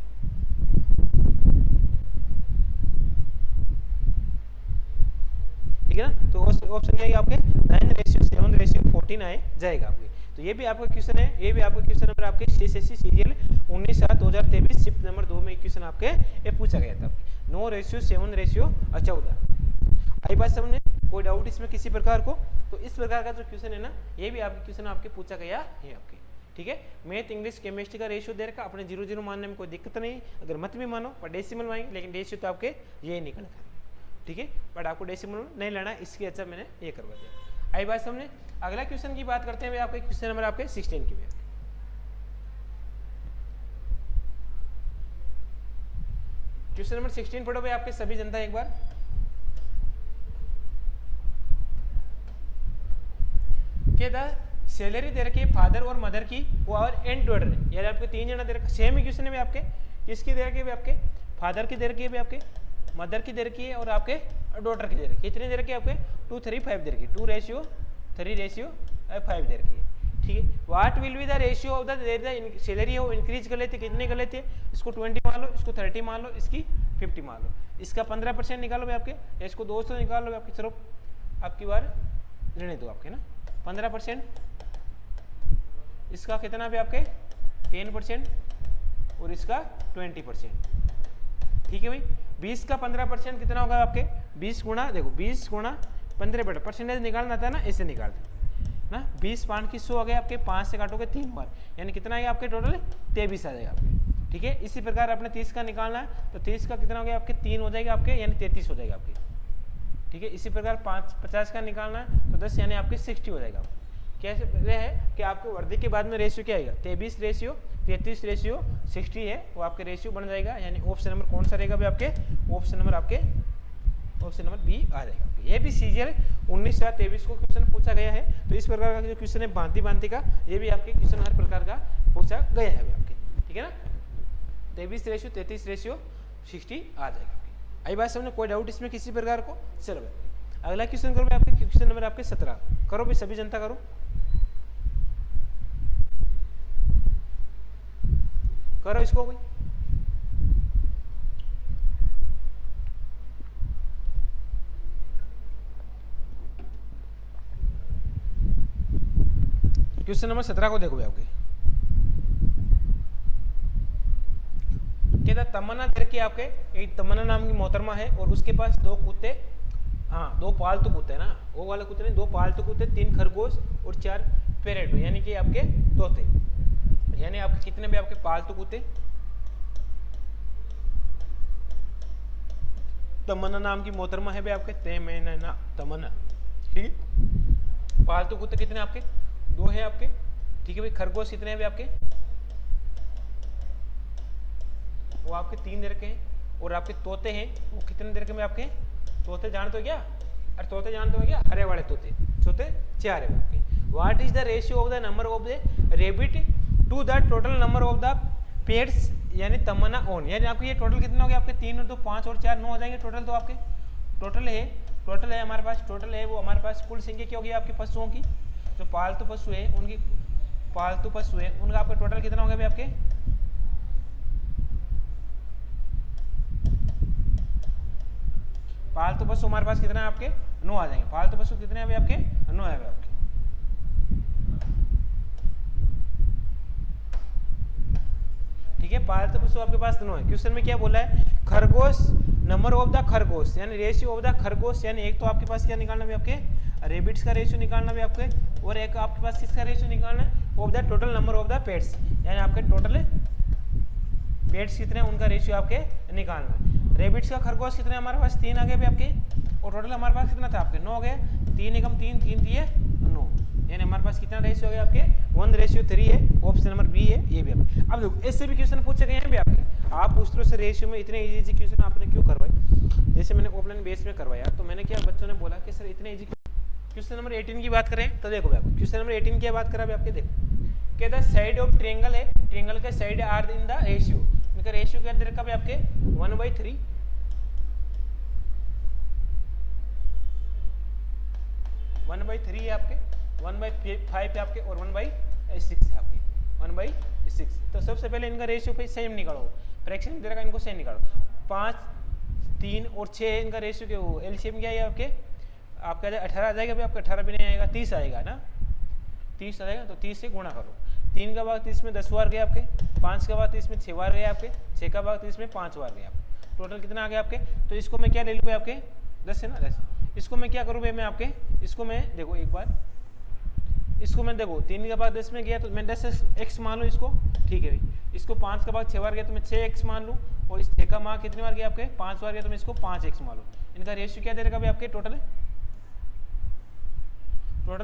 Speaker 1: ठीक है ना। तो ऑप्शन क्या है आपके 9:7:14 आए जाएगा आपके। तो ये भी आपका क्वेश्चन है, ये भी आपका क्वेश्चन नंबर आपके CSSC सीरियल 19/7/2023 शिफ्ट नंबर 2 में क्वेश्चन आपके ये पूछा गया था, 9:7:14। आई बात समझ में, कोई डाउट इसमें किसी प्रकार को। तो इस प्रकार का जो क्वेश्चन है ना, ये भी आपके क्वेश्चन आपके पूछा गया है आपके, ठीक है। मैथ, इंग्लिश, केमिस्ट्री का रेशियो दे रखा, अपने 0-0 मानने में कोई दिक्कत नहीं, अगर मत भी मानो पर डेसिमल मानेंगे, लेकिन रेशियो तो आपके ये निकल था, ठीक है। बट आपको डेसिमल नहीं लेना, इसकी अच्छा मैंने ये करवा दिया। आई बात समझे। अगला क्वेश्चन की बात करते हैं आपके, क्वेश्चन नंबर आपके 16 की। क्वेश्चन नंबर 16 पढ़ो भाई आपके सभी जनता एक बार। सैलरी दे रखी है फादर और मदर की, वो और एंड डॉटर है, यानी आपके 3 जना दे रखा, सेम ही क्वेश्चन है आपके, किसकी दे रखी है आपके, फादर की दे रखी है आपके, मदर की दे रखी है और आपके डॉटर की दे रखी है। कितनी दे रखी है आपके 2 3 5 दे रखी है, 2:3:5 दे रखी है, ठीक है। What will be the ratio of the salary है वो इंक्रीज कर लेते, कितने कर लेते हैं, इसको 20 मान लो, इसको 30 मान लो, इसकी 50 मान लो, इसका 15% निकालो भाई आपके, या इसको 200 निकाल लो आपकी, चलो आपकी बार रहने दो आपके ना 15%, इसका कितना भी आपके 10% और इसका 20%, ठीक है भाई। 20 का 15% कितना होगा आपके 20 गुणा, देखो 20 गुणा 15 परसेंटेज निकालना था ना, ऐसे निकालते ना, 20 5 की 100 आ गए आपके, 5 से काटोगे 3 बार, यानी कितना आएगा आपके टोटल 23 आ जाएगा आपके, ठीक है। इसी प्रकार अपने 30 का निकालना है तो 30 का कितना हो गया आपके 3 हो जाएगा आपके, यानी 33 हो जाएगा आपके, ठीक है। इसी प्रकार 50 का निकालना है तो 10 यानी आपके 60 हो जाएगा। कैसे है कि आपको वर्दी के बाद में रेशियो क्या आएगा, 23 रेशियो 33 रेशियो 60 है, वो आपके रेशियो बन जाएगा। यानी ऑप्शन नंबर कौन सा रहेगा भाई आपके, ऑप्शन नंबर आपके ऑप्शन नंबर बी आ जाएगा। ये भी सीजीएल 1923 को क्वेश्चन पूछा गया है। तो इस प्रकार का जो क्वेश्चन है भांति का, ये भी आपके क्वेश्चन हर प्रकार का पूछा गया है आपके, ठीक है ना। 23 रेशियो 33 रेशियो 60 आ जाएगा आपके। आई बात समझ, कोई डाउट इसमें किसी प्रकार को। चलो भाई अगला क्वेश्चन करो भाई, आपके क्वेश्चन नंबर आपके 17 करो भाई, सभी जनता करो करो इसको भाई। क्वेश्चन नंबर 17 को देखो भाई आपके, कहता तमन्ना दर के आपके, एक तमन्ना नाम की मोहतरमा है और उसके पास 2 कुत्ते, हाँ 2 पालतू कुत्ते ना, वो वाले कुत्ते नहीं, 2 पालतू कुत्ते, 3 खरगोश और 4 पेरेटो यानी कि आपके तोते। यानी आपके कितने भी आपके पालतू कुत्ते, तमन्ना नाम की मोहतरमा है भाई आपके, तमन्ना तमन्ना, ठीक है। पालतू कुत्ते कितने आपके 2 है आपके, ठीक है भाई। खरगोश कितने हैं भाई आपके, वो आपके 3 दे रखे हैं। और आपके तोते हैं वो कितने दे रखे हैं आपके, तोते जानते हो क्या, अरे तोते जानते हो क्या, हरे वाले तोते, तोते 4 है आपके। What is the ratio of the number of the rabbit to the total number of the pets, यानी तमन्ना ओन, यानी आपके ये टोटल कितने हो गए आपके, 3 और 2 5 और 4 9 हो जाएंगे टोटल। तो आपके टोटल है हमारे पास, टोटल है वो हमारे पास कुल संख्या क्या होगी आपके पशुओं की, जो पालतू पशु है उनकी, पालतू पशु है उनका आपका टोटल कितना हो गया भाई आपके, पालतू पशु हमारे पास कितना है आपके 9 आ जाएंगे। पालतू पशु कितने हैं भाई आपके 9 है भाई आपके, ठीक है। पालतू पशु आपके पास 9 है। क्वेश्चन में क्या बोला है, खरगोश नंबर ऑफ द खरगोश यानी रेशियो ऑफ द खरगोश, यानी एक तो आपके पास क्या निकालना है आपके रेबिट्स का रेशियो निकालना है आपके, और एक आपके पास किसका रेशियो निकालना है of the total number of the pets, यानी आपके टोटल पेट्स कितने हैं उनका रेशियो आपके निकालना है। रेबिट्स का खरगोश कितने हमारे पास 3 आ गए भाई आपके, और टोटल हमारे पास कितना था आपके 9 हो गए, 3 एकम 3 3 दिए 9, यानी हमारे पास कितना रेशियो हो गया आपके 1:3 है। ऑप्शन नंबर बी है ये भी आपके। अब देखो इससे भी क्वेश्चन पूछे गए हैं भी आपके, आप पूछ रहे हो रेशियो में इतने इजी क्वेश्चन आपने क्यों करवाए, जैसे मैंने ऑफलाइन बेस में करवाया तो मैंने क्या बच्चों ने बोला कि सर इतने इजी। क्वेश्चन नंबर 18 की बात करें तो देखो भाई क्वेश्चन नंबर 18 की बात करा आपके, देखो क्या द साइड ऑफ ट्रायंगल है, ट्रायंगल के side are in the ratio, इनका रेशियो क्या दे रखा है आपके 1/3, 1/3 है आपके, 1/5 है आपके, और 1/6 है आपके, 1/6। तो सबसे पहले इनका रेशियो पे सेम निकालो, फ्रैक्शन दे रखा इनको सेम निकालो, 5 3 और 6 इनका रेशियो के वो एलसीएम क्या है आपके, आपका 18 आ जाएगा भाई आपका, 18 भी नहीं आएगा 30 आएगा ना, 30 आ जाएगा। तो 30 से गुणा करो, 3 का भाग 30 में 10 बार गए आपके, 5 का भाग 30 में 6 बार गए आपके, 6 का भाग 30 में 5 बार गए आपके, टोटल कितना आ गया आपके। तो इसको मैं क्या ले लूँ आपके 10 है ना 10, इसको मैं क्या करूँ भाई मैं आपके, इसको मैं देखो एक बार, इसको मैं देखो 3 का भाग 10 में गया तो मैं 10x मान लूँ इसको, ठीक है भाई। इसको 5 का भाग 6 बार गया तो मैं 6x मान लूँ, और इस 6 का भाग कितनी बार गया आपके 5 बार गया तो मैं इसको 5x मान लूँ। इनका रेशियो क्या दे रखा भाई आपके, टोटल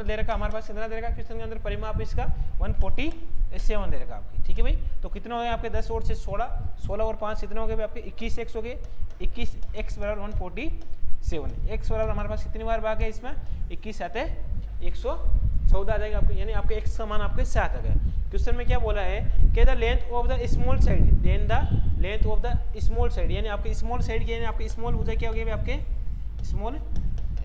Speaker 1: दे रखा हमारे पास कितना दे रखा क्वेश्चन के अंदर, परिमाप इसका 147 दे रखा आपकी, ठीक है भाई। तो कितना हो गया आपके 10 और से 16, 16 और 5 कितने हो गए आपके 21x हो गए, 21x बराबर 147, x बराबर हमारे पास कितनी बार भाग है इसमें 21 आते 114 आ जाएगा आपको, यानी आपके x का मान आपके 7 आ गया। क्वेश्चन में क्या बोला है कि the length of the small side, then the length of the small side, यानी आपके स्मॉल साइड यानी आपके स्मॉल भुजा क्या हो गया आपके स्मॉल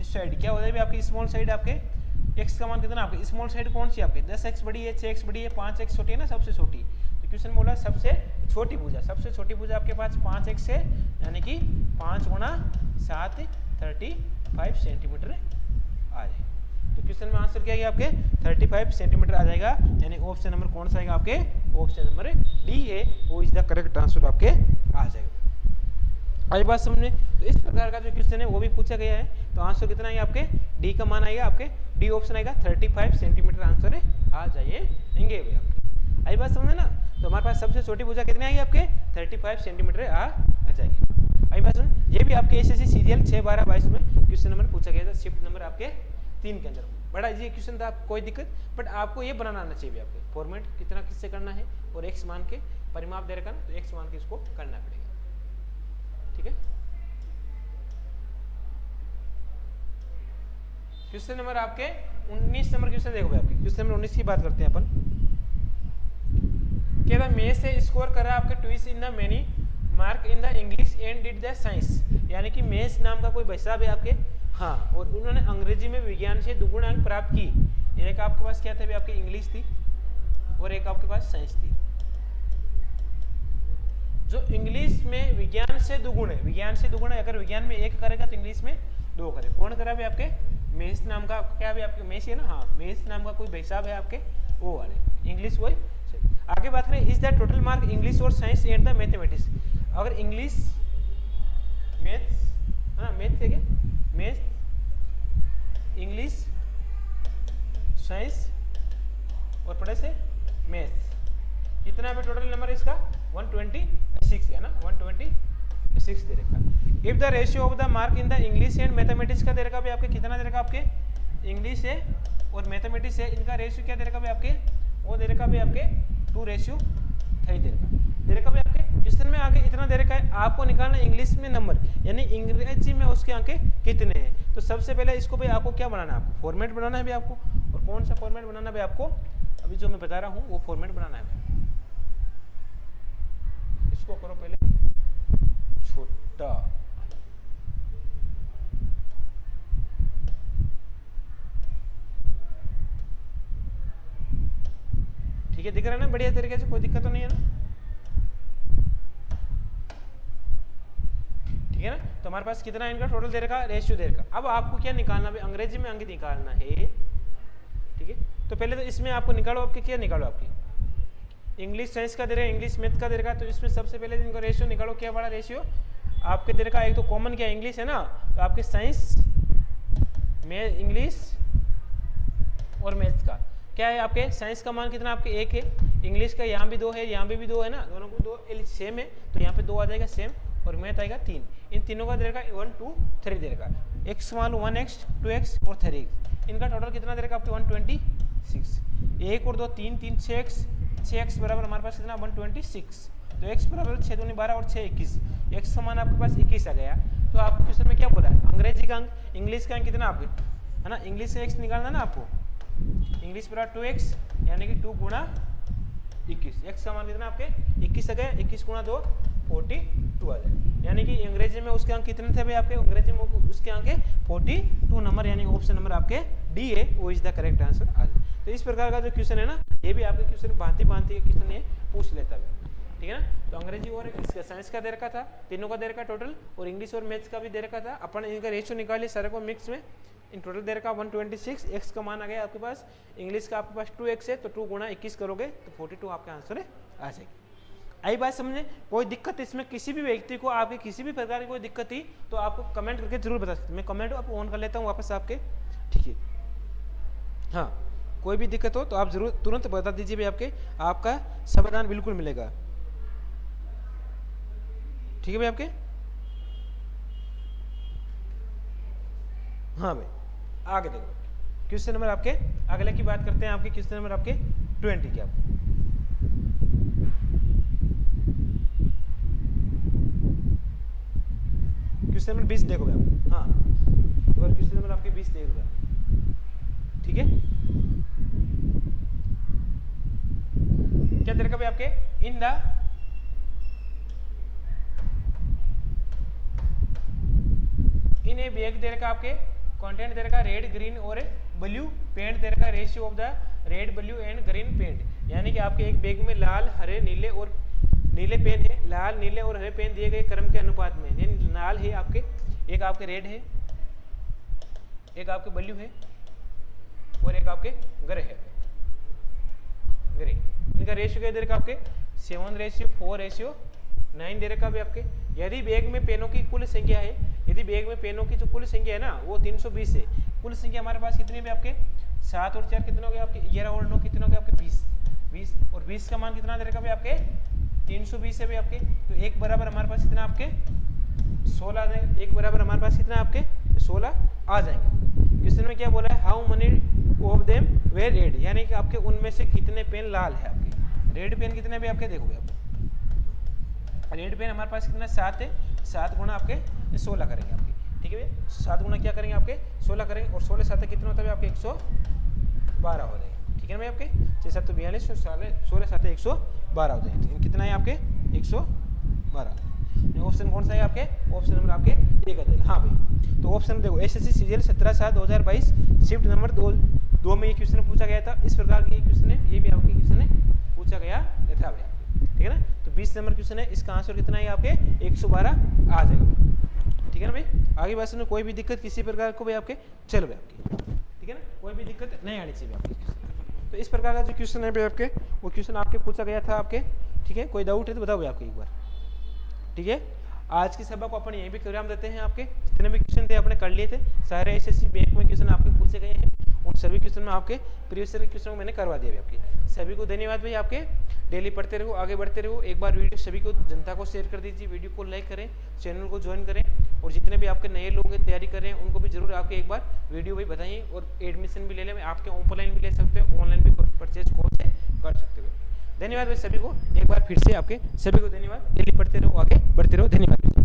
Speaker 1: साइड, क्या हो जाएगी आपकी स्मॉल साइड आपके x का मान कितना आपके, स्मॉल साइड कौन सी आपके 10x बड़ी है, 6x बड़ी है, 5x छोटी है ना सबसे छोटी। तो क्वेश्चन बोला सबसे छोटी भुजा, सबसे छोटी भुजा आपके पास 5x है, यानी कि 5 गुणा 7 35 सेंटीमीटर आ जाएगा। तो क्वेश्चन में आंसर क्या है आपके 35 सेंटीमीटर आ जाएगा, यानी ऑप्शन नंबर कौन सा आएगा आपके, ऑप्शन नंबर डी है वो इज द करेक्ट आंसर आपके आ जाएगा। आई बात समझ में। तो इस प्रकार का जो क्वेश्चन है वो भी पूछा गया है, तो आंसर कितना आएगा आपके डी का मान आएगा आपके, डी ऑप्शन आएगा 35 सेंटीमीटर आंसर आ जाइएंगे भैया आपके। आई बात समझे ना। तो हमारे पास सबसे छोटी भुजा कितनी आएगी आपके 35 सेंटीमीटर आ जाएगी। आई बात समझ। ये भी आपके एसएससी सीरियल 6, 12, 22 में क्वेश्चन नंबर पूछा गया था, शिफ्ट नंबर आपके 3 के अंदर। बड़ा इजी क्वेश्चन था, कोई दिक्कत, बट आपको ये बनाना आना चाहिए आपके फॉर्मेट कितना किससे करना है, और एक्स मान के परिमाप दे रखा ना, तो एक्स मान के इसको करना पड़ेगा। ठीक है। क्वेश्चन नंबर आपके 19 नंबर क्वेश्चन देखो भाई, आपके क्वेश्चन नंबर 19 की बात करते हैं अपन। क्या मेस से स्कोर करा आपके twist in the many mark in the English and did the science, यानी कि मेस नाम का कोई भाई साहब है आपके, हाँ, और उन्होंने अंग्रेजी में विज्ञान से दुगुण अंक प्राप्त की। एक आपके पास क्या था, आपकी इंग्लिश थी और एक आपके पास साइंस थी। जो इंग्लिश में विज्ञान से दुगुण है, विज्ञान से दुगुण है, अगर विज्ञान में 1 करेगा तो इंग्लिश में 2 करे। कौन करा भाई आपके, मेस नाम का, क्या भी आपके मेस है ना, हाँ, मेस नाम का कोई भाई साहब है आपके, वो वाले इंग्लिश वही। आगे बात करें, is the total mark English और साइंस एंड द मैथमेटिक्स। अगर इंग्लिश मैथ्स, हाँ मैथ है क्या, मैथ इंग्लिश साइंस और पढ़े से मैथ्स, कितना है टोटल नंबर इसका 126 है ना, 126 दे रखा। If the ratio of the mark in the English and mathematics का दे रखा भाई आपके, कितना दे रखा आपके, इंग्लिश है और मैथमेटिक्स है, इनका रेशियो क्या दे रखा भाई आपके, वो दे रखा भाई आपके 2:3 दे रखा भाई आपके। क्वेश्चन में आगे इतना दे रखा है, आपको निकालना इंग्लिश में नंबर, यानी अंग्रेजी में उसके अंक कितने हैं। तो सबसे पहले इसको भाई आपको क्या बनाना है, आपको फॉर्मेट बनाना है भाई आपको, और कौन सा फॉर्मेट बनाना है भाई आपको, अभी जो मैं बता रहा हूँ वो फॉर्मेट बनाना है। इसको करो पहले छोटा, ठीक है, दिख रहा है ना बढ़िया तरीके से, कोई दिक्कत तो नहीं है ना, ठीक है ना। तो हमारे पास कितना इनका टोटल दे रखा, रेशियो दे रखा। अब आपको क्या निकालना है, अंग्रेजी में अंक निकालना है, ठीक है। तो पहले तो इसमें आपको निकालो, आपके क्या निकालो, आपकी इंग्लिश साइंस का दे रहा है, इंग्लिश मैथ का दे रखा, तो इसमें सबसे पहले इनका रेशियो निकालो। क्या बड़ा रेशियो आपके दे रखा, एक तो कॉमन क्या इंग्लिश है ना, तो आपके साइंस में इंग्लिश और मैथ्स का क्या है, आपके साइंस का मान कितना आपके 1 है, इंग्लिश का यहाँ भी 2 है, यहाँ भी 2 है ना, दोनों को 2 सेम है, तो यहाँ पे 2 आ जाएगा सेम, और मैथ आएगा 3। इन तीनों का दे रखा 1, 2, 3 दे रखा, एक्स मान 1x 2x और 3x, इनका टोटल कितना दे रखा आपके 126। 1 और 2 3, 3 6x बराबर हमारे पास कितना 126, तो x बराबर 6 दूनी 12 और 6 21, x का मान आपके पास 21 आ गया। तो आपको क्वेश्चन में क्या बोला है, अंग्रेजी का अंक, इंग्लिश का अंक कितना आपके, है ना, इंग्लिश से x निकालना ना आपको, इंग्लिश बराबर 2x यानी कि 2 गुणा 21, x का मान कितना आपके 21 आ गया, 21 गुणा 2 42 आ जाए, यानी कि अंग्रेजी में उसके अंक कितने थे भाई आपके, अंग्रेजी में उसके अंक 42 नंबर, यानी ऑप्शन नंबर आपके डी है, वो इज द करेक्ट आंसर आ जाए। तो इस प्रकार का जो क्वेश्चन है ना, ये भी आपके क्वेश्चन भांति के क्वेश्चन ये पूछ लेता है, ठीक है ना। तो अंग्रेजी और साइंस का दे रखा था, तीनों का दे रखा टोटल, और इंग्लिश और मैथ्स का भी दे रखा था। अपन इनका रेशियो निकालिए सारे को मिक्स में, इन टोटल दे रखा 126, एक्स का मान आ गया आपके पास, इंग्लिश का आपके पास 2x है, तो 2 गुणा 21 करोगे तो 42 आपका आंसर है आ जाएगी। आई बात समझे, कोई दिक्कत इसमें किसी भी व्यक्ति को आपके किसी भी प्रकार की कोई दिक्कत थी तो आपको कमेंट करके जरूर बता सकते हैं। मैं कमेंट आप ऑन कर लेता हूँ वापस आपके, ठीक है। हाँ, कोई भी दिक्कत हो तो आप जरूर तुरंत बता दीजिए भाई, आपके आपका समाधान बिल्कुल मिलेगा, ठीक है भाई आपके। हाँ भाई, आगे देखो क्वेश्चन नंबर आपके अगले की बात करते हैं, आपके क्वेश्चन नंबर आपके 20 की। आपको क्वेश्चन नंबर 20 देखो भाई, हाँ, और क्वेश्चन नंबर आपके 20 देखो भाई, ठीक है। क्या दे रखा भाई आपके, in the in A bag दे रखा आपके, कंटेंट दे रखा रेड ग्रीन और ब्लू पेंट दे रखा, ratio of the red blue and green paint, यानी कि आपके एक बैग में लाल हरे नीले और नीले पेन है, लाल नीले और हरे पेन दिए गए क्रम के अनुपात में, यानी लाल है आपके, एक आपके रेड है, एक आपके ब्लू है और एक आपके ग्रे है, ग्रे। इनका रेशियो क्या दे रखा आपके 7:4:9 दे रखा भी आपके। यदि बैग में पेनों की कुल संख्या है, यदि बैग में पेनों की जो कुल संख्या है ना वो 320 है, कुल संख्या हमारे पास कितनी है आपके 7 और 4 कितने हो गए आपके 11 और 9 कितने हो गए आपके 20, 20 और 20 का मान कितना दे रखा भाई आपके 320 है भाई आपके। तो एक बराबर हमारे पास कितना आपके 16 आ जाएंगे। एक बराबर हमारे पास कितना आपके 16 आ जाएंगे। क्वेश्चन में क्या बोला है, how many of them were red, यानी कि आपके उनमें से कितने पेन लाल है आपके। रेड पेन कितने भी आपके देखोगे आप, रेड पेन हमारे पास कितना 7 है, 7 गुना आपके 16 करेंगे आपके, ठीक है भैया। 7 गुना क्या करेंगे आपके 16 करेंगे, और 16 7 कितना होता है आपके 112 हो जाएंगे, ठीक है ना भाई आपके। 6 7 42, 16 7 112 हो जाएंगे। कितना है आपके 112। ऑप्शन कौन सा है आपके, ऑप्शन नंबर आपके एक आ जाएगा। हाँ भाई, तो ऑप्शन देखो एसएससी सीजीएल 17/7/2022 शिफ्ट नंबर 2 में ये क्वेश्चन पूछा गया था। इस प्रकार के क्वेश्चन है, ये भी आपके क्वेश्चन है पूछा गया था भाई, ठीक है ना। तो 20 नंबर क्वेश्चन है, इसका आंसर कितना है आपके 112 आ जाएगा, ठीक है ना भाई। आगे बात सुनो, कोई भी दिक्कत किसी प्रकार को भी आपके चलो भाई आपके, ठीक है ना, कोई भी दिक्कत नहीं आनी चाहिए आपके। तो इस प्रकार का जो क्वेश्चन है भाई आपके, वो क्वेश्चन आपके पूछा गया था आपके, ठीक है। कोई डाउट है तो बताओ भाई आपके एक बार, ठीक है। आज की सभा को अपन यहीं भी विराम देते हैं। आपके जितने भी क्वेश्चन थे अपने कर लिए थे, सारे एसएससी बैंक में क्वेश्चन आपके पूछे गए हैं, उन सभी क्वेश्चन में आपके प्रीवियस ईयर के क्वेश्चन को मैंने करवा दिया भाई आपके। सभी को धन्यवाद भाई आपके, डेली पढ़ते रहो, आगे बढ़ते रहो। एक बार वीडियो सभी को जनता को शेयर कर दीजिए, वीडियो को लाइक करें, चैनल को ज्वाइन करें, और जितने भी आपके नए लोग तैयारी कर रहे हैं उनको भी जरूर आपके एक बार वीडियो भाई बताइए, और एडमिशन भी ले लें, आपके ऑफलाइन भी ले सकते हैं, ऑनलाइन भी परचेज कौन से कर सकते हो। धन्यवाद भाई सभी को एक बार फिर से आपके सभी को धन्यवाद। डेली पढ़ते रहो, आगे बढ़ते रहो, धन्यवाद।